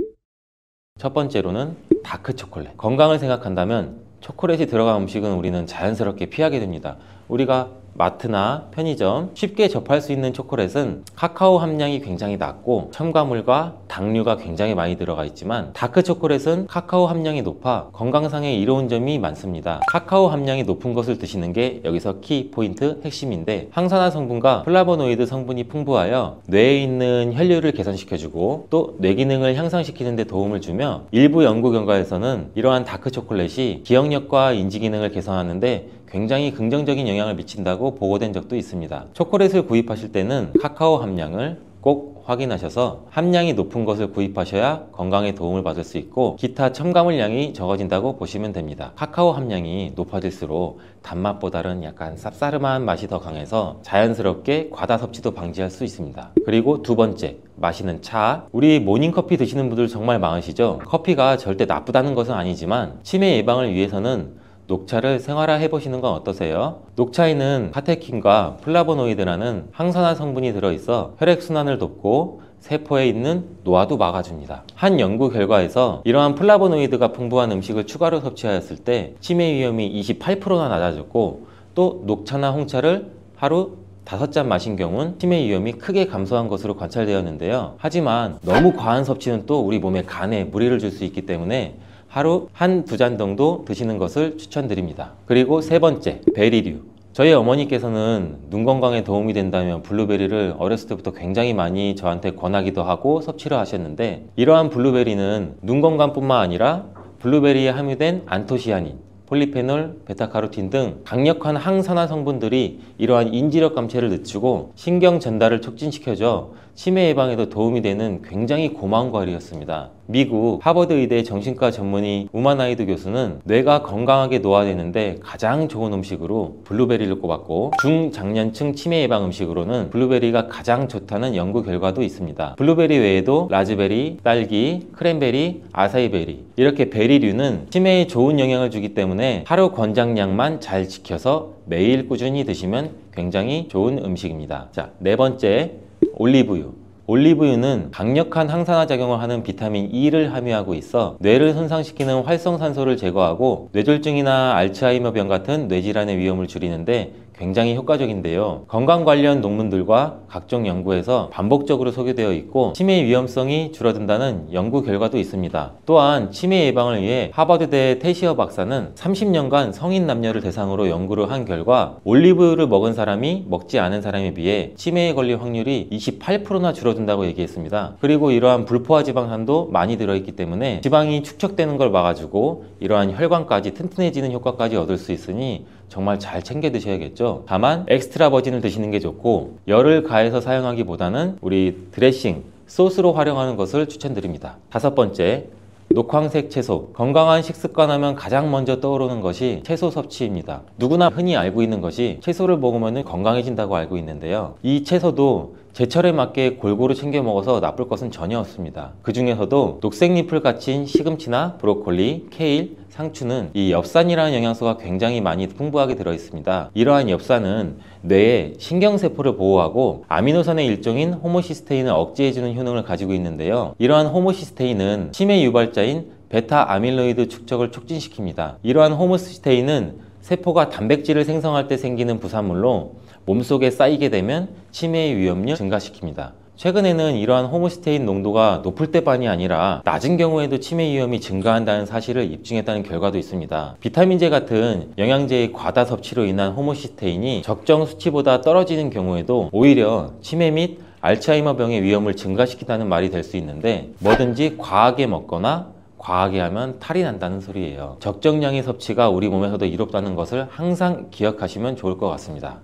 Speaker 1: 첫 번째로는 다크 초콜릿. 건강을 생각한다면 초콜릿이 들어간 음식은 우리는 자연스럽게 피하게 됩니다. 우리가 마트나 편의점 쉽게 접할 수 있는 초콜릿은 카카오 함량이 굉장히 낮고 첨가물과 당류가 굉장히 많이 들어가 있지만 다크 초콜릿은 카카오 함량이 높아 건강상에 이로운 점이 많습니다. 카카오 함량이 높은 것을 드시는 게 여기서 키 포인트 핵심인데, 항산화 성분과 플라보노이드 성분이 풍부하여 뇌에 있는 혈류를 개선시켜주고 또 뇌 기능을 향상시키는 데 도움을 주며, 일부 연구 결과에서는 이러한 다크 초콜릿이 기억력과 인지 기능을 개선하는데 굉장히 긍정적인 영향을 미친다고 보고된 적도 있습니다. 초콜릿을 구입하실 때는 카카오 함량을 꼭 확인하셔서 함량이 높은 것을 구입하셔야 건강에 도움을 받을 수 있고 기타 첨가물량이 적어진다고 보시면 됩니다. 카카오 함량이 높아질수록 단맛보다는 약간 쌉싸름한 맛이 더 강해서 자연스럽게 과다 섭취도 방지할 수 있습니다. 그리고 두 번째, 마시는 차. 우리 모닝커피 드시는 분들 정말 많으시죠? 커피가 절대 나쁘다는 것은 아니지만 치매 예방을 위해서는 녹차를 생활화해 보시는 건 어떠세요? 녹차에는 카테킨과 플라보노이드라는 항산화 성분이 들어있어 혈액순환을 돕고 세포에 있는 노화도 막아줍니다. 한 연구 결과에서 이러한 플라보노이드가 풍부한 음식을 추가로 섭취하였을 때 치매 위험이 28%나 낮아졌고, 또 녹차나 홍차를 하루 5잔 마신 경우는 치매 위험이 크게 감소한 것으로 관찰되었는데요. 하지만 너무 과한 섭취는 또 우리 몸에 간에 무리를 줄 수 있기 때문에 하루 1~2잔 정도 드시는 것을 추천드립니다. 그리고 세 번째, 베리류. 저희 어머니께서는 눈 건강에 도움이 된다면 블루베리를 어렸을 때부터 굉장히 많이 저한테 권하기도 하고 섭취를 하셨는데, 이러한 블루베리는 눈 건강뿐만 아니라 블루베리에 함유된 안토시아닌, 폴리페놀, 베타카로틴 등 강력한 항산화 성분들이 이러한 인지력 감퇴를 늦추고 신경 전달을 촉진시켜줘 치매 예방에도 도움이 되는 굉장히 고마운 과일이었습니다. 미국 하버드 의대 정신과 전문의 우마나이드 교수는 뇌가 건강하게 노화되는데 가장 좋은 음식으로 블루베리를 꼽았고, 중장년층 치매 예방 음식으로는 블루베리가 가장 좋다는 연구 결과도 있습니다. 블루베리 외에도 라즈베리, 딸기, 크랜베리, 아사이베리, 이렇게 베리류는 치매에 좋은 영향을 주기 때문에 하루 권장량만 잘 지켜서 매일 꾸준히 드시면 굉장히 좋은 음식입니다. 자, 네 번째, 올리브유. 올리브유는 강력한 항산화 작용을 하는 비타민 E를 함유하고 있어 뇌를 손상시키는 활성산소를 제거하고 뇌졸중이나 알츠하이머병 같은 뇌질환의 위험을 줄이는데 굉장히 효과적인데요. 건강 관련 논문들과 각종 연구에서 반복적으로 소개되어 있고 치매 위험성이 줄어든다는 연구 결과도 있습니다. 또한 치매 예방을 위해 하버드대 테시어 박사는 30년간 성인 남녀를 대상으로 연구를 한 결과 올리브유를 먹은 사람이 먹지 않은 사람에 비해 치매에 걸릴 확률이 28%나 줄어든다고 얘기했습니다. 그리고 이러한 불포화 지방산도 많이 들어있기 때문에 지방이 축적되는 걸 막아주고 이러한 혈관까지 튼튼해지는 효과까지 얻을 수 있으니 정말 잘 챙겨 드셔야겠죠. 다만 엑스트라 버진을 드시는 게 좋고 열을 가해서 사용하기보다는 우리 드레싱, 소스로 활용하는 것을 추천드립니다. 다섯 번째, 녹황색 채소. 건강한 식습관 하면 가장 먼저 떠오르는 것이 채소 섭취입니다. 누구나 흔히 알고 있는 것이 채소를 먹으면 건강해진다고 알고 있는데요. 이 채소도 제철에 맞게 골고루 챙겨 먹어서 나쁠 것은 전혀 없습니다. 그 중에서도 녹색잎을 갖춘 시금치나 브로콜리, 케일, 상추는 이 엽산이라는 영양소가 굉장히 많이 풍부하게 들어있습니다. 이러한 엽산은 뇌의 신경세포를 보호하고 아미노산의 일종인 호모시스테인을 억제해주는 효능을 가지고 있는데요. 이러한 호모시스테인은 치매 유발자인 베타 아밀로이드 축적을 촉진시킵니다. 이러한 호모시스테인은 세포가 단백질을 생성할 때 생기는 부산물로 몸속에 쌓이게 되면 치매의 위험을 증가시킵니다. 최근에는 이러한 호모시스테인 농도가 높을 때만이 아니라 낮은 경우에도 치매 위험이 증가한다는 사실을 입증했다는 결과도 있습니다. 비타민제 같은 영양제의 과다 섭취로 인한 호모시스테인이 적정 수치보다 떨어지는 경우에도 오히려 치매 및 알츠하이머병의 위험을 증가시킨다는 말이 될 수 있는데, 뭐든지 과하게 먹거나 과하게 하면 탈이 난다는 소리예요. 적정량의 섭취가 우리 몸에서도 이롭다는 것을 항상 기억하시면 좋을 것 같습니다.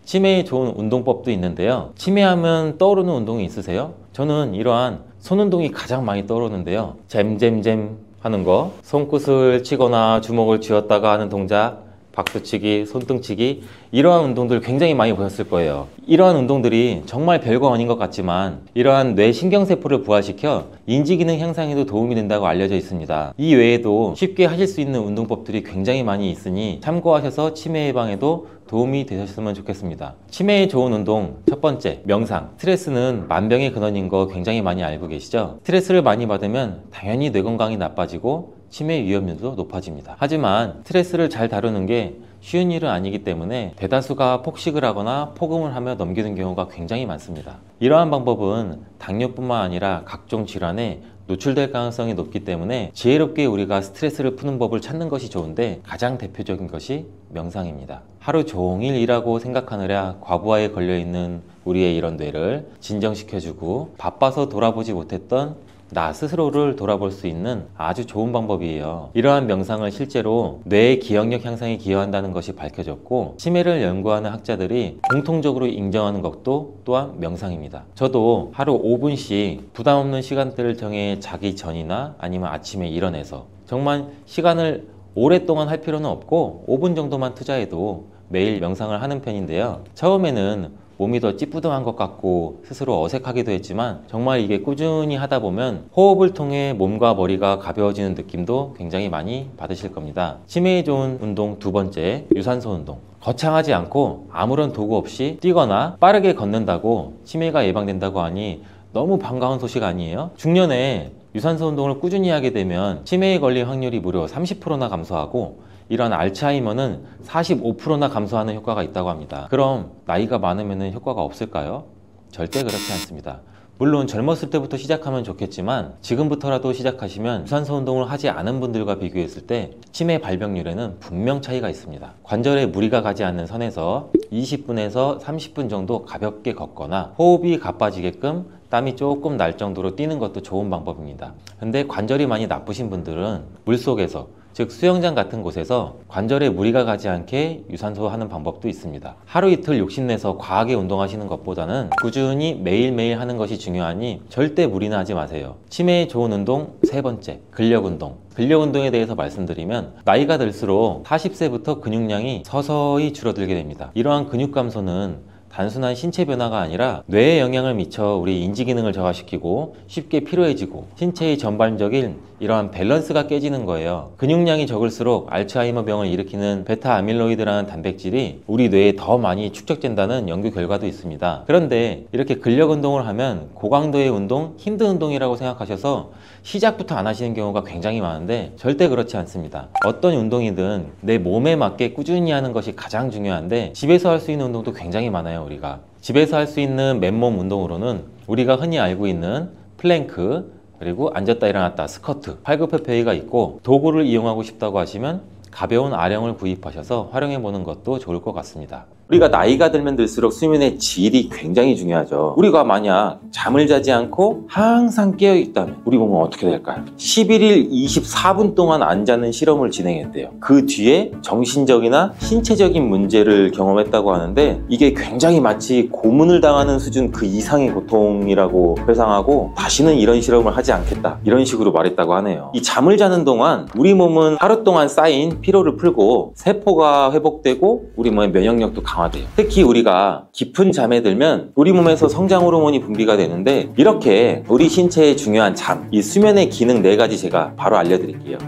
Speaker 1: 치매에 좋은 운동법도 있는데요. 치매하면 떠오르는 운동이 있으세요? 저는 이러한 손운동이 가장 많이 떠오르는데요. 잼잼잼 하는 거, 손끝을 치거나 주먹을 쥐었다가 하는 동작, 박수치기, 손등치기, 이러한 운동들 굉장히 많이 보셨을 거예요. 이러한 운동들이 정말 별거 아닌 것 같지만 이러한 뇌 신경세포를 부활시켜 인지기능 향상에도 도움이 된다고 알려져 있습니다. 이 외에도 쉽게 하실 수 있는 운동법들이 굉장히 많이 있으니 참고하셔서 치매 예방에도 도움이 되셨으면 좋겠습니다. 치매에 좋은 운동, 첫 번째, 명상. 스트레스는 만병의 근원인 거 굉장히 많이 알고 계시죠? 스트레스를 많이 받으면 당연히 뇌 건강이 나빠지고 치매 위험률도 높아집니다. 하지만 스트레스를 잘 다루는 게 쉬운 일은 아니기 때문에 대다수가 폭식을 하거나 폭음을 하며 넘기는 경우가 굉장히 많습니다. 이러한 방법은 당뇨뿐만 아니라 각종 질환에 노출될 가능성이 높기 때문에 지혜롭게 우리가 스트레스를 푸는 법을 찾는 것이 좋은데, 가장 대표적인 것이 명상입니다. 하루 종일 일하고 생각하느라 과부하에 걸려있는 우리의 이런 뇌를 진정시켜주고 바빠서 돌아보지 못했던 나 스스로를 돌아볼 수 있는 아주 좋은 방법이에요. 이러한 명상을 실제로 뇌의 기억력 향상에 기여한다는 것이 밝혀졌고, 치매를 연구하는 학자들이 공통적으로 인정하는 것도 또한 명상입니다. 저도 하루 5분씩 부담 없는 시간대를 정해 자기 전이나 아니면 아침에 일어나서, 정말 시간을 오랫동안 할 필요는 없고 5분 정도만 투자해도 매일 명상을 하는 편인데요. 처음에는 몸이 더 찌뿌둥한 것 같고 스스로 어색하기도 했지만, 정말 이게 꾸준히 하다 보면 호흡을 통해 몸과 머리가 가벼워지는 느낌도 굉장히 많이 받으실 겁니다. 치매에 좋은 운동 두 번째, 유산소 운동. 거창하지 않고 아무런 도구 없이 뛰거나 빠르게 걷는다고 치매가 예방된다고 하니 너무 반가운 소식 아니에요? 중년에 유산소 운동을 꾸준히 하게 되면 치매에 걸릴 확률이 무려 30%나 감소하고, 이런 알츠하이머는 45%나 감소하는 효과가 있다고 합니다. 그럼 나이가 많으면 효과가 없을까요? 절대 그렇지 않습니다. 물론 젊었을 때부터 시작하면 좋겠지만 지금부터라도 시작하시면 유산소 운동을 하지 않은 분들과 비교했을 때 치매 발병률에는 분명 차이가 있습니다. 관절에 무리가 가지 않는 선에서 20분에서 30분 정도 가볍게 걷거나 호흡이 가빠지게끔 땀이 조금 날 정도로 뛰는 것도 좋은 방법입니다. 근데 관절이 많이 나쁘신 분들은 물속에서, 즉 수영장 같은 곳에서 관절에 무리가 가지 않게 유산소 하는 방법도 있습니다. 하루 이틀 욕심내서 과하게 운동하시는 것보다는 꾸준히 매일매일 하는 것이 중요하니 절대 무리는 하지 마세요. 치매에 좋은 운동 세 번째, 근력 운동. 근력 운동에 대해서 말씀드리면, 나이가 들수록 40세부터 근육량이 서서히 줄어들게 됩니다. 이러한 근육 감소는 단순한 신체 변화가 아니라 뇌에 영향을 미쳐 우리 인지 기능을 저하시키고 쉽게 피로해지고 신체의 전반적인 이러한 밸런스가 깨지는 거예요. 근육량이 적을수록 알츠하이머 병을 일으키는 베타 아밀로이드라는 단백질이 우리 뇌에 더 많이 축적된다는 연구 결과도 있습니다. 그런데 이렇게 근력 운동을 하면 고강도의 운동, 힘든 운동이라고 생각하셔서 시작부터 안 하시는 경우가 굉장히 많은데 절대 그렇지 않습니다. 어떤 운동이든 내 몸에 맞게 꾸준히 하는 것이 가장 중요한데, 집에서 할 수 있는 운동도 굉장히 많아요. 우리가 집에서 할 수 있는 맨몸 운동으로는 우리가 흔히 알고 있는 플랭크, 그리고 앉았다 일어났다 스쿼트, 팔굽혀펴기가 있고, 도구를 이용하고 싶다고 하시면 가벼운 아령을 구입하셔서 활용해 보는 것도 좋을 것 같습니다. 우리가 나이가 들면 들수록 수면의 질이 굉장히 중요하죠. 우리가 만약 잠을 자지 않고 항상 깨어 있다면 우리 몸은 어떻게 될까요? 11일 24분 동안 안 자는 실험을 진행했대요. 그 뒤에 정신적이나 신체적인 문제를 경험했다고 하는데, 이게 굉장히 마치 고문을 당하는 수준 그 이상의 고통이라고 회상하고, 다시는 이런 실험을 하지 않겠다, 이런 식으로 말했다고 하네요. 이 잠을 자는 동안 우리 몸은 하루 동안 쌓인 피로를 풀고 세포가 회복되고 우리 몸의 면역력도 강화돼요. 특히 우리가 깊은 잠에 들면 우리 몸에서 성장 호르몬이 분비가 되는데, 이렇게 우리 신체에 중요한 잠, 이 수면의 기능 4가지 제가 바로 알려드릴게요.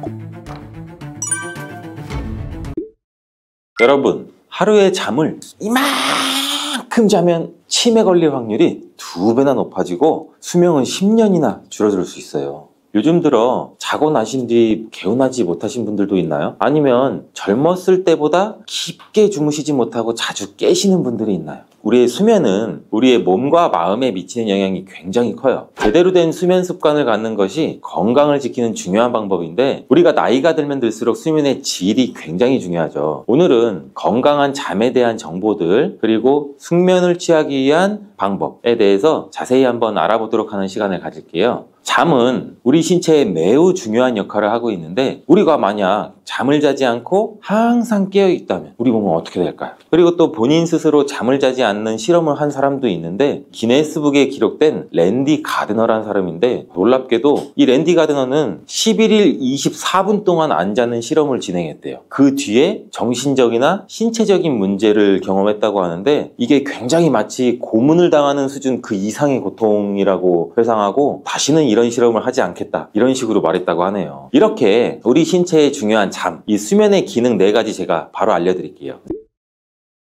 Speaker 1: 여러분, 하루에 잠을 이만큼 자면 치매 걸릴 확률이 2배나 높아지고 수명은 10년이나 줄어들 수 있어요. 요즘 들어 자고 나신 뒤 개운하지 못하신 분들도 있나요? 아니면 젊었을 때보다 깊게 주무시지 못하고 자주 깨시는 분들이 있나요? 우리의 수면은 우리의 몸과 마음에 미치는 영향이 굉장히 커요. 제대로 된 수면 습관을 갖는 것이 건강을 지키는 중요한 방법인데, 우리가 나이가 들면 들수록 수면의 질이 굉장히 중요하죠. 오늘은 건강한 잠에 대한 정보들, 그리고 숙면을 취하기 위한 방법에 대해서 자세히 한번 알아보도록 하는 시간을 가질게요. 잠은 우리 신체에 매우 중요한 역할을 하고 있는데, 우리가 만약 잠을 자지 않고 항상 깨어 있다면 우리 몸은 어떻게 될까요? 그리고 또 본인 스스로 잠을 자지 않는 실험을 한 사람도 있는데, 기네스북에 기록된 랜디 가드너라는 사람인데, 놀랍게도 이 랜디 가드너는 11일 24분 동안 안 자는 실험을 진행했대요. 그 뒤에 정신적이나 신체적인 문제를 경험했다고 하는데, 이게 굉장히 마치 고문을 당하는 수준 그 이상의 고통이라고 회상하고, 다시는 이런 실험을 하지 않겠다, 이런 식으로 말했다고 하네요. 이렇게 우리 신체에 중요한 잠, 이 수면의 기능 4가지 제가 바로 알려드릴게요.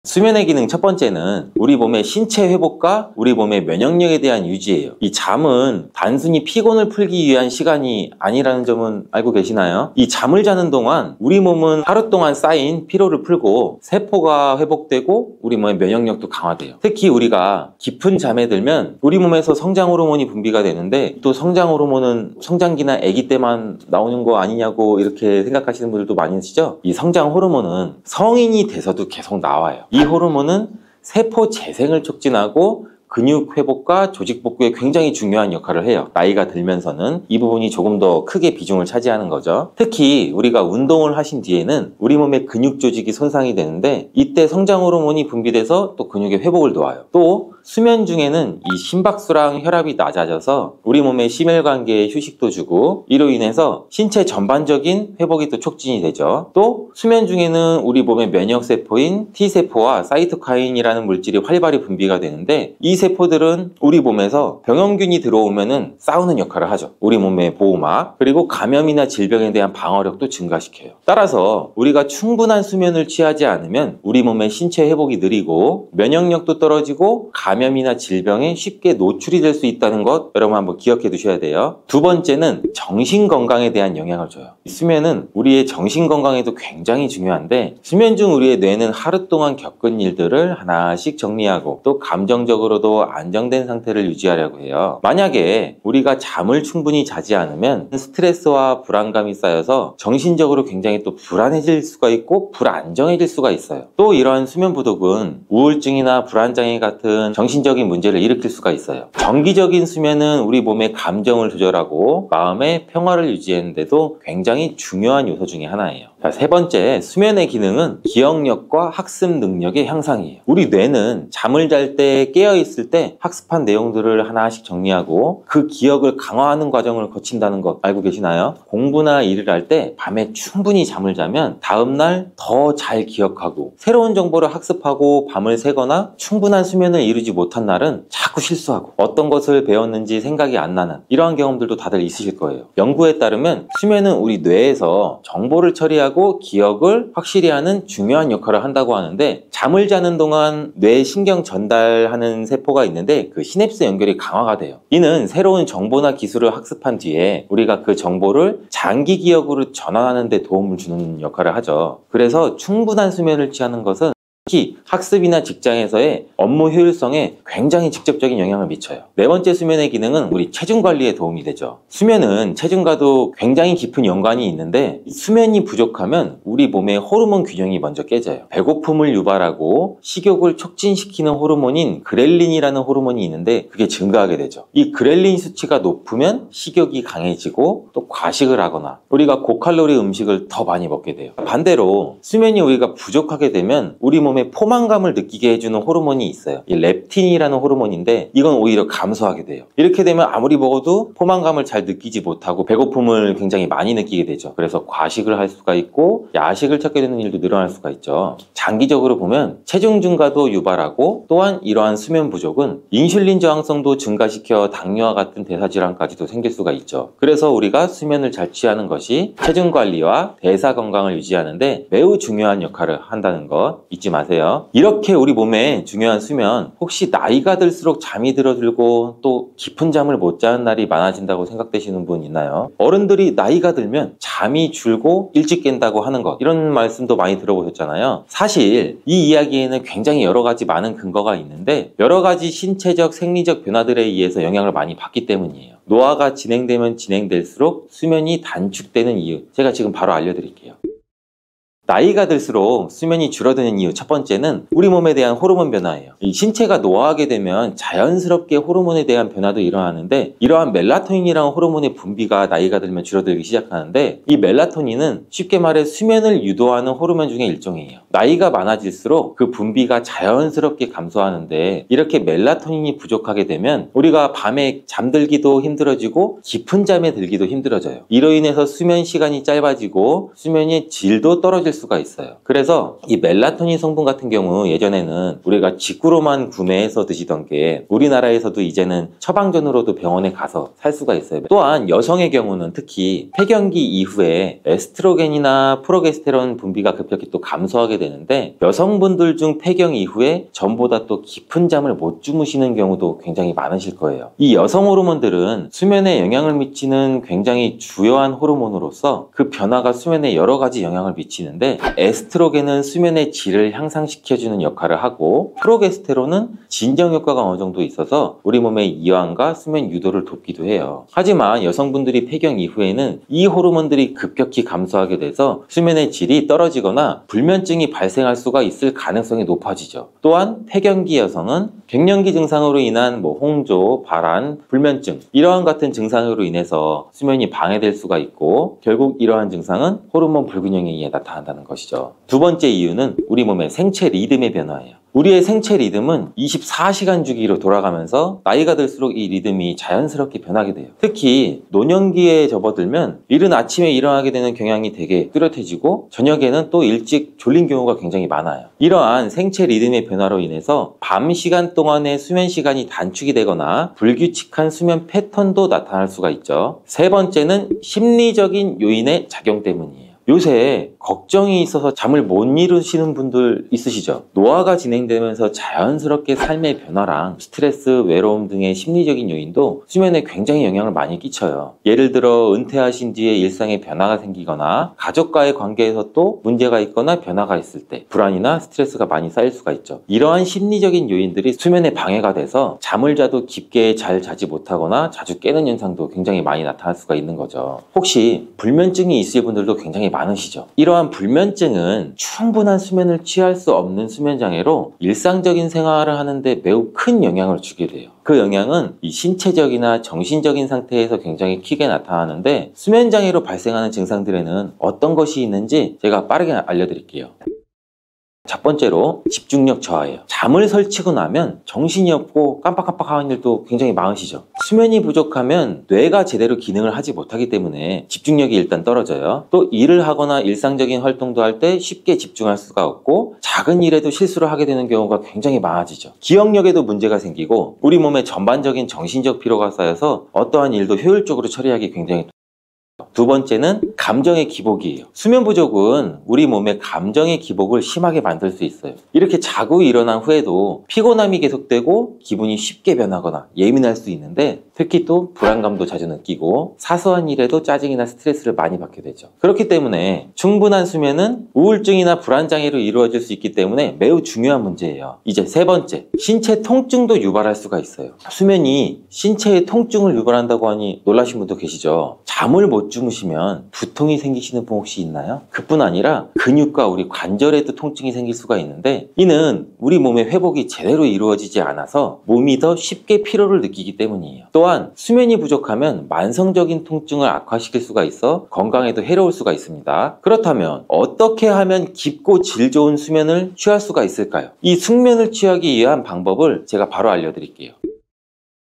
Speaker 1: 수면의 기능 첫 번째는 우리 몸의 신체 회복과 우리 몸의 면역력에 대한 유지예요. 이 잠은 단순히 피곤을 풀기 위한 시간이 아니라는 점은 알고 계시나요? 이 잠을 자는 동안 우리 몸은 하루 동안 쌓인 피로를 풀고 세포가 회복되고 우리 몸의 면역력도 강화돼요. 특히 우리가 깊은 잠에 들면 우리 몸에서 성장 호르몬이 분비가 되는데, 또 성장 호르몬은 성장기나 아기 때만 나오는 거 아니냐고 이렇게 생각하시는 분들도 많이 계시죠? 이 성장 호르몬은 성인이 돼서도 계속 나와요. 이 호르몬은 세포 재생을 촉진하고 근육 회복과 조직 복구에 굉장히 중요한 역할을 해요. 나이가 들면서는 이 부분이 조금 더 크게 비중을 차지하는 거죠. 특히 우리가 운동을 하신 뒤에는 우리 몸의 근육 조직이 손상이 되는데, 이때 성장 호르몬이 분비돼서 또 근육의 회복을 도와요. 또 수면 중에는 이 심박수랑 혈압이 낮아져서 우리 몸의 심혈관계에 휴식도 주고, 이로 인해서 신체 전반적인 회복이 또 촉진이 되죠. 또 수면 중에는 우리 몸의 면역세포인 T세포와 사이토카인이라는 물질이 활발히 분비가 되는데, 이 세포들은 우리 몸에서 병원균이 들어오면은 싸우는 역할을 하죠. 우리 몸의 보호막, 그리고 감염이나 질병에 대한 방어력도 증가시켜요. 따라서 우리가 충분한 수면을 취하지 않으면 우리 몸의 신체 회복이 느리고 면역력도 떨어지고 감염이나 질병에 쉽게 노출이 될 수 있다는 것, 여러분 한번 기억해 두셔야 돼요. 두 번째는 정신 건강에 대한 영향을 줘요. 수면은 우리의 정신 건강에도 굉장히 중요한데, 수면 중 우리의 뇌는 하루 동안 겪은 일들을 하나씩 정리하고 또 감정적으로도 안정된 상태를 유지하려고 해요. 만약에 우리가 잠을 충분히 자지 않으면 스트레스와 불안감이 쌓여서 정신적으로 굉장히 또 불안해질 수가 있고 불안정해질 수가 있어요. 또 이러한 수면 부족은 우울증이나 불안장애 같은 정신적인 문제를 일으킬 수가 있어요. 정기적인 수면은 우리 몸의 감정을 조절하고 마음의 평화를 유지하는데도 굉장히 중요한 요소 중에 하나예요. 자, 세 번째, 수면의 기능은 기억력과 학습 능력의 향상이에요. 우리 뇌는 잠을 잘 때 깨어있을 때 학습한 내용들을 하나씩 정리하고 그 기억을 강화하는 과정을 거친다는 것 알고 계시나요? 공부나 일을 할 때 밤에 충분히 잠을 자면 다음날 더 잘 기억하고, 새로운 정보를 학습하고 밤을 새거나 충분한 수면을 이루지 못한 날은 자꾸 실수하고 어떤 것을 배웠는지 생각이 안 나는 이러한 경험들도 다들 있으실 거예요. 연구에 따르면 수면은 우리 뇌에서 정보를 처리하고 기억을 확실히 하는 중요한 역할을 한다고 하는데, 잠을 자는 동안 뇌 신경 전달하는 세포가 있는데 그 시냅스 연결이 강화가 돼요. 이는 새로운 정보나 기술을 학습한 뒤에 우리가 그 정보를 장기 기억으로 전환하는 데 도움을 주는 역할을 하죠. 그래서 충분한 수면을 취하는 것은 특히 학습이나 직장에서의 업무 효율성에 굉장히 직접적인 영향을 미쳐요. 네 번째, 수면의 기능은 우리 체중 관리에 도움이 되죠. 수면은 체중과도 굉장히 깊은 연관이 있는데, 수면이 부족하면 우리 몸의 호르몬 균형이 먼저 깨져요. 배고픔을 유발하고 식욕을 촉진시키는 호르몬인 그렐린이라는 호르몬이 있는데 그게 증가하게 되죠. 이 그렐린 수치가 높으면 식욕이 강해지고 또 과식을 하거나 우리가 고칼로리 음식을 더 많이 먹게 돼요. 반대로 수면이 우리가 부족하게 되면 우리 몸에 포만감을 느끼게 해주는 호르몬이 있어요. 이 렙틴이라는 호르몬인데 이건 오히려 감소하게 돼요. 이렇게 되면 아무리 먹어도 포만감을 잘 느끼지 못하고 배고픔을 굉장히 많이 느끼게 되죠. 그래서 과식을 할 수가 있고 야식을 찾게 되는 일도 늘어날 수가 있죠. 장기적으로 보면 체중 증가도 유발하고, 또한 이러한 수면 부족은 인슐린 저항성도 증가시켜 당뇨와 같은 대사질환까지도 생길 수가 있죠. 그래서 우리가 수면을 잘 취하는 것이 체중 관리와 대사 건강을 유지하는데 매우 중요한 역할을 한다는 것 잊지 마세요. 이렇게 우리 몸에 중요한 수면, 혹시 나이가 들수록 잠이 들어들고 또 깊은 잠을 못 자는 날이 많아진다고 생각되시는 분 있나요? 어른들이 나이가 들면 잠이 줄고 일찍 깬다고 하는 것, 이런 말씀도 많이 들어보셨잖아요. 사실 이 이야기에는 굉장히 여러 가지 많은 근거가 있는데, 여러 가지 신체적 생리적 변화들에 의해서 영향을 많이 받기 때문이에요. 노화가 진행되면 진행될수록 수면이 단축되는 이유, 제가 지금 바로 알려드릴게요. 나이가 들수록 수면이 줄어드는 이유 첫 번째는 우리 몸에 대한 호르몬 변화예요. 이 신체가 노화하게 되면 자연스럽게 호르몬에 대한 변화도 일어나는데, 이러한 멜라토닌이라는 호르몬의 분비가 나이가 들면 줄어들기 시작하는데, 이 멜라토닌은 쉽게 말해 수면을 유도하는 호르몬 중에 일종이에요. 나이가 많아질수록 그 분비가 자연스럽게 감소하는데, 이렇게 멜라토닌이 부족하게 되면 우리가 밤에 잠들기도 힘들어지고 깊은 잠에 들기도 힘들어져요. 이로 인해서 수면 시간이 짧아지고 수면의 질도 떨어질 수가 있어요. 그래서 이 멜라토닌 성분 같은 경우 예전에는 우리가 직구로만 구매해서 드시던 게 우리나라에서도 이제는 처방전으로도 병원에 가서 살 수가 있어요. 또한 여성의 경우는 특히 폐경기 이후에 에스트로겐이나 프로게스테론 분비가 급격히 또 감소하게 되는데 여성분들 중 폐경 이후에 전보다 또 깊은 잠을 못 주무시는 경우도 굉장히 많으실 거예요. 이 여성 호르몬들은 수면에 영향을 미치는 굉장히 주요한 호르몬으로서 그 변화가 수면에 여러 가지 영향을 미치는데 에스트로겐은 수면의 질을 향상시켜주는 역할을 하고 프로게스테론은 진정 효과가 어느 정도 있어서 우리 몸의 이완과 수면 유도를 돕기도 해요. 하지만 여성분들이 폐경 이후에는 이 호르몬들이 급격히 감소하게 돼서 수면의 질이 떨어지거나 불면증이 발생할 수가 있을 가능성이 높아지죠. 또한 폐경기 여성은 갱년기 증상으로 인한 홍조, 발한, 불면증 이러한 같은 증상으로 인해서 수면이 방해될 수가 있고 결국 이러한 증상은 호르몬 불균형에 의해 나타난다는 것이죠. 두 번째 이유는 우리 몸의 생체 리듬의 변화예요. 우리의 생체 리듬은 24시간 주기로 돌아가면서 나이가 들수록 이 리듬이 자연스럽게 변하게 돼요. 특히 노년기에 접어들면 이른 아침에 일어나게 되는 경향이 되게 뚜렷해지고 저녁에는 또 일찍 졸린 경우가 굉장히 많아요. 이러한 생체 리듬의 변화로 인해서 밤 시간 동안의 수면 시간이 단축이 되거나 불규칙한 수면 패턴도 나타날 수가 있죠. 세 번째는 심리적인 요인의 작용 때문이에요. 요새 걱정이 있어서 잠을 못 이루시는 분들 있으시죠? 노화가 진행되면서 자연스럽게 삶의 변화랑 스트레스, 외로움 등의 심리적인 요인도 수면에 굉장히 영향을 많이 끼쳐요. 예를 들어 은퇴하신 뒤에 일상에 변화가 생기거나 가족과의 관계에서 또 문제가 있거나 변화가 있을 때 불안이나 스트레스가 많이 쌓일 수가 있죠. 이러한 심리적인 요인들이 수면에 방해가 돼서 잠을 자도 깊게 잘 자지 못하거나 자주 깨는 현상도 굉장히 많이 나타날 수가 있는 거죠. 혹시 불면증이 있을 분들도 굉장히 많으시죠? 이러한 불면증은 충분한 수면을 취할 수 없는 수면 장애로 일상적인 생활을 하는데 매우 큰 영향을 주게 돼요. 그 영향은 이 신체적이나 정신적인 상태에서 굉장히 크게 나타나는데 수면 장애로 발생하는 증상들에는 어떤 것이 있는지 제가 빠르게 알려드릴게요. 첫 번째로 집중력 저하예요. 잠을 설치고 나면 정신이 없고 깜빡깜빡하는 일도 굉장히 많으시죠. 수면이 부족하면 뇌가 제대로 기능을 하지 못하기 때문에 집중력이 일단 떨어져요. 또 일을 하거나 일상적인 활동도 할 때 쉽게 집중할 수가 없고 작은 일에도 실수를 하게 되는 경우가 굉장히 많아지죠. 기억력에도 문제가 생기고 우리 몸의 전반적인 정신적 피로가 쌓여서 어떠한 일도 효율적으로 처리하기 굉장히 두 번째는 감정의 기복이에요. 수면 부족은 우리 몸의 감정의 기복을 심하게 만들 수 있어요. 이렇게 자고 일어난 후에도 피곤함이 계속되고 기분이 쉽게 변하거나 예민할 수 있는데 특히 또 불안감도 자주 느끼고 사소한 일에도 짜증이나 스트레스를 많이 받게 되죠. 그렇기 때문에 충분한 수면은 우울증이나 불안장애로 이루어질 수 있기 때문에 매우 중요한 문제예요. 이제 세 번째, 신체 통증도 유발할 수가 있어요. 수면이 신체의 통증을 유발한다고 하니 놀라신 분도 계시죠. 잠을 못 주무시면 두통이 생기시는 분 혹시 있나요? 그뿐 아니라 근육과 우리 관절에도 통증이 생길 수가 있는데 이는 우리 몸의 회복이 제대로 이루어지지 않아서 몸이 더 쉽게 피로를 느끼기 때문이에요. 또한 수면이 부족하면 만성적인 통증을 악화시킬 수가 있어 건강에도 해로울 수가 있습니다. 그렇다면 어떻게 하면 깊고 질 좋은 수면을 취할 수가 있을까요? 이 숙면을 취하기 위한 방법을 제가 바로 알려드릴게요.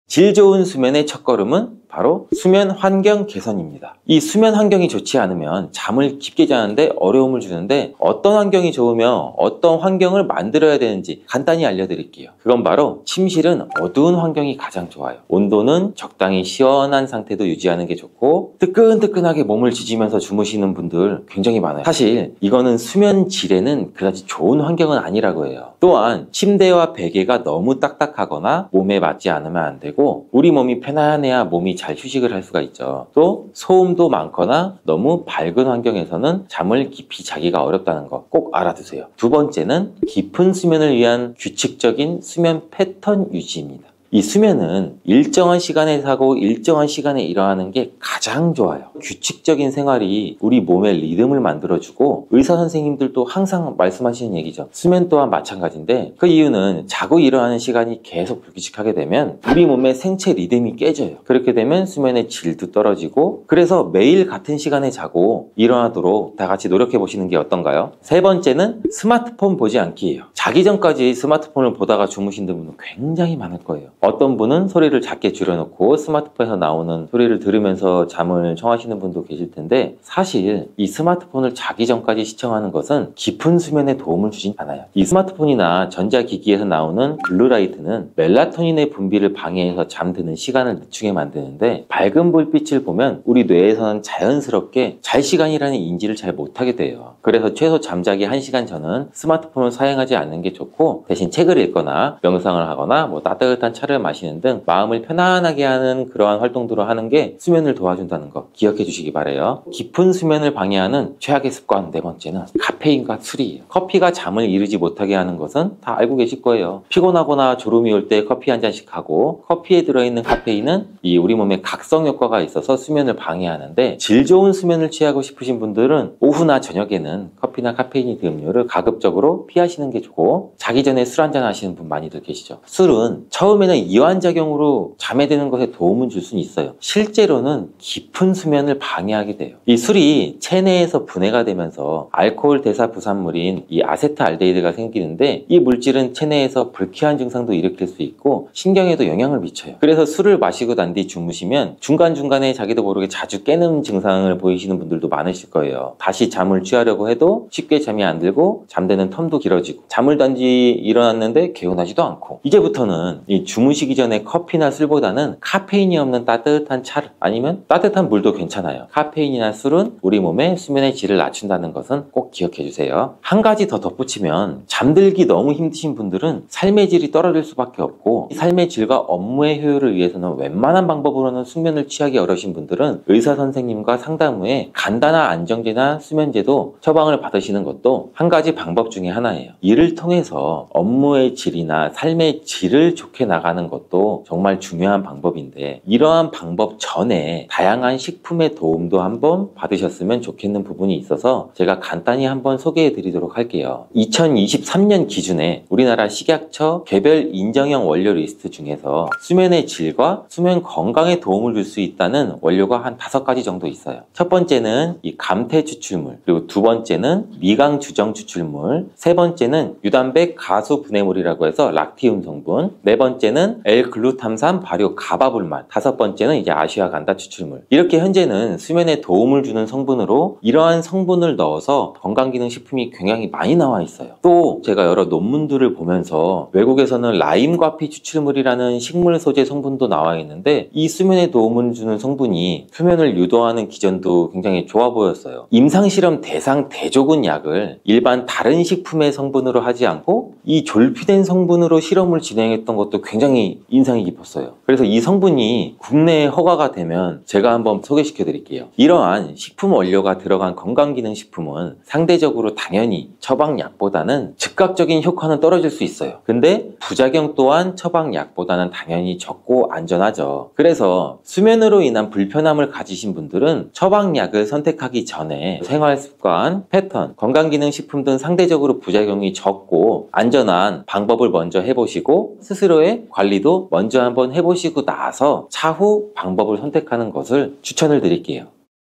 Speaker 1: 질 좋은 수면의 첫걸음은 바로 수면 환경 개선입니다. 이 수면 환경이 좋지 않으면 잠을 깊게 자는데 어려움을 주는데 어떤 환경이 좋으며 어떤 환경을 만들어야 되는지 간단히 알려드릴게요. 그건 바로 침실은 어두운 환경이 가장 좋아요. 온도는 적당히 시원한 상태도 유지하는 게 좋고 뜨끈뜨끈하게 몸을 지지면서 주무시는 분들 굉장히 많아요. 사실 이거는 수면 질에는 그다지 좋은 환경은 아니라고 해요. 또한 침대와 베개가 너무 딱딱하거나 몸에 맞지 않으면 안 되고 우리 몸이 편안해야 몸이 잘 휴식을 할 수가 있죠. 또 소음도 많거나 너무 밝은 환경에서는 잠을 깊이 자기가 어렵다는 거 꼭 알아두세요. 두 번째는 깊은 수면을 위한 규칙적인 수면 패턴 유지입니다. 이 수면은 일정한 시간에 자고 일정한 시간에 일어나는 게 가장 좋아요. 규칙적인 생활이 우리 몸의 리듬을 만들어주고 의사 선생님들도 항상 말씀하시는 얘기죠. 수면 또한 마찬가지인데 그 이유는 자고 일어나는 시간이 계속 불규칙하게 되면 우리 몸의 생체 리듬이 깨져요. 그렇게 되면 수면의 질도 떨어지고 그래서 매일 같은 시간에 자고 일어나도록 다 같이 노력해 보시는 게 어떤가요? 세 번째는 스마트폰 보지 않기예요. 자기 전까지 스마트폰을 보다가 주무신 분은 굉장히 많을 거예요. 어떤 분은 소리를 작게 줄여놓고 스마트폰에서 나오는 소리를 들으면서 잠을 청하시는 분도 계실 텐데, 사실 이 스마트폰을 자기 전까지 시청하는 것은 깊은 수면에 도움을 주진 않아요. 이 스마트폰이나 전자기기에서 나오는 블루라이트는 멜라토닌의 분비를 방해해서 잠드는 시간을 늦추게 만드는데, 밝은 불빛을 보면 우리 뇌에서는 자연스럽게 잘 시간이라는 인지를 잘 못하게 돼요. 그래서 최소 잠자기 1시간 전은 스마트폰을 사용하지 않는 게 좋고, 대신 책을 읽거나 명상을 하거나 뭐 따뜻한 차를 마시는 등 마음을 편안하게 하는 그러한 활동들을 하는 게 수면을 도와준다는 거 기억해 주시기 바라요. 깊은 수면을 방해하는 최악의 습관 4번째는 카페인과 술이에요. 커피가 잠을 이루지 못하게 하는 것은 다 알고 계실 거예요. 피곤하거나 졸음이 올 때 커피 한 잔씩 하고, 커피에 들어있는 카페인은 이 우리 몸에 각성 효과가 있어서 수면을 방해하는데, 질 좋은 수면을 취하고 싶으신 분들은 오후나 저녁에는 커피나 카페인이 든 음료를 가급적으로 피하시는 게 좋고, 자기 전에 술 한잔 하시는 분 많이들 계시죠. 술은 처음에는 이완작용으로 잠에 드는 것에 도움을 줄 수는 있어요. 실제로는 깊은 수면을 방해하게 돼요. 이 술이 체내에서 분해가 되면서 알코올 대사 부산물인 이 아세트알데히드가 생기는데, 이 물질은 체내에서 불쾌한 증상도 일으킬 수 있고 신경에도 영향을 미쳐요. 그래서 술을 마시고 난 뒤 주무시면 중간중간에 자기도 모르게 자주 깨는 증상을 보이시는 분들도 많으실 거예요. 다시 잠을 취하려고 해도 쉽게 잠이 안 들고 잠드는 텀도 길어지고, 잠을 단지 일어났는데 개운하지도 않고, 이제부터는 이 주무시기 전에 커피나 술보다는 카페인이 없는 따뜻한 차를, 아니면 따뜻한 물도 괜찮아요. 카페인이나 술은 우리 몸의 수면의 질을 낮춘다는 것은 꼭 기억해 주세요. 한 가지 더 덧붙이면, 잠들기 너무 힘드신 분들은 삶의 질이 떨어질 수밖에 없고, 삶의 질과 업무의 효율을 위해서는 웬만한 방법으로는 숙면을 취하기 어려우신 분들은 의사 선생님과 상담 후에 간단한 안정제나 수면제도 처방을 받으시는 것도 한 가지 방법 중에 하나예요. 이를 통해서 업무의 질이나 삶의 질을 좋게 나가는 것도 정말 중요한 방법인데, 이러한 방법 전에 다양한 식품의 도움도 한번 받으셨으면 좋겠는 부분이 있어서 제가 간단히 한번 소개해 드리도록 할게요. 2023년 기준에 우리나라 식약처 개별 인정형 원료 리스트 중에서 수면의 질과 수면 건강에 도움을 줄 수 있다는 원료가 한 5가지 정도 있어요. 첫 번째는 이 감태 추출물, 그리고 두 번째는 미강 주정 추출물, 세 번째는 유단백 가수 분해물이라고 해서 락티움 성분, 네 번째는 L글루탐산 발효 가바불만, 다섯 번째는 이제 아시아간다 추출물. 이렇게 현재는 수면에 도움을 주는 성분으로 이러한 성분을 넣어서 건강기능식품이 굉장히 많이 나와 있어요. 또 제가 여러 논문들을 보면서 외국에서는 라임과피 추출물이라는 식물 소재 성분도 나와 있는데, 이 수면에 도움을 주는 성분이 수면을 유도하는 기전도 굉장히 좋아 보였어요. 임상실험 대상 대조군 약을 일반 다른 식품의 성분으로 하지 않고 이 졸피된 성분으로 실험을 진행했던 것도 굉장히 인상이 깊었어요. 그래서 이 성분이 국내에 허가가 되면 제가 한번 소개시켜 드릴게요. 이러한 식품 원료가 들어간 건강기능식품은 상대적으로 당연히 처방약보다는 즉각적인 효과는 떨어질 수 있어요. 근데 부작용 또한 처방약보다는 당연히 적고 안전하죠. 그래서 수면으로 인한 불편함을 가지신 분들은 처방약을 선택하기 전에 생활습관, 패턴, 건강기능식품 등 상대적으로 부작용이 적고 안전한 방법을 먼저 해보시고, 스스로의 관리도 먼저 한번 해보시고 나서 차후 방법을 선택하는 것을 추천을 드릴게요.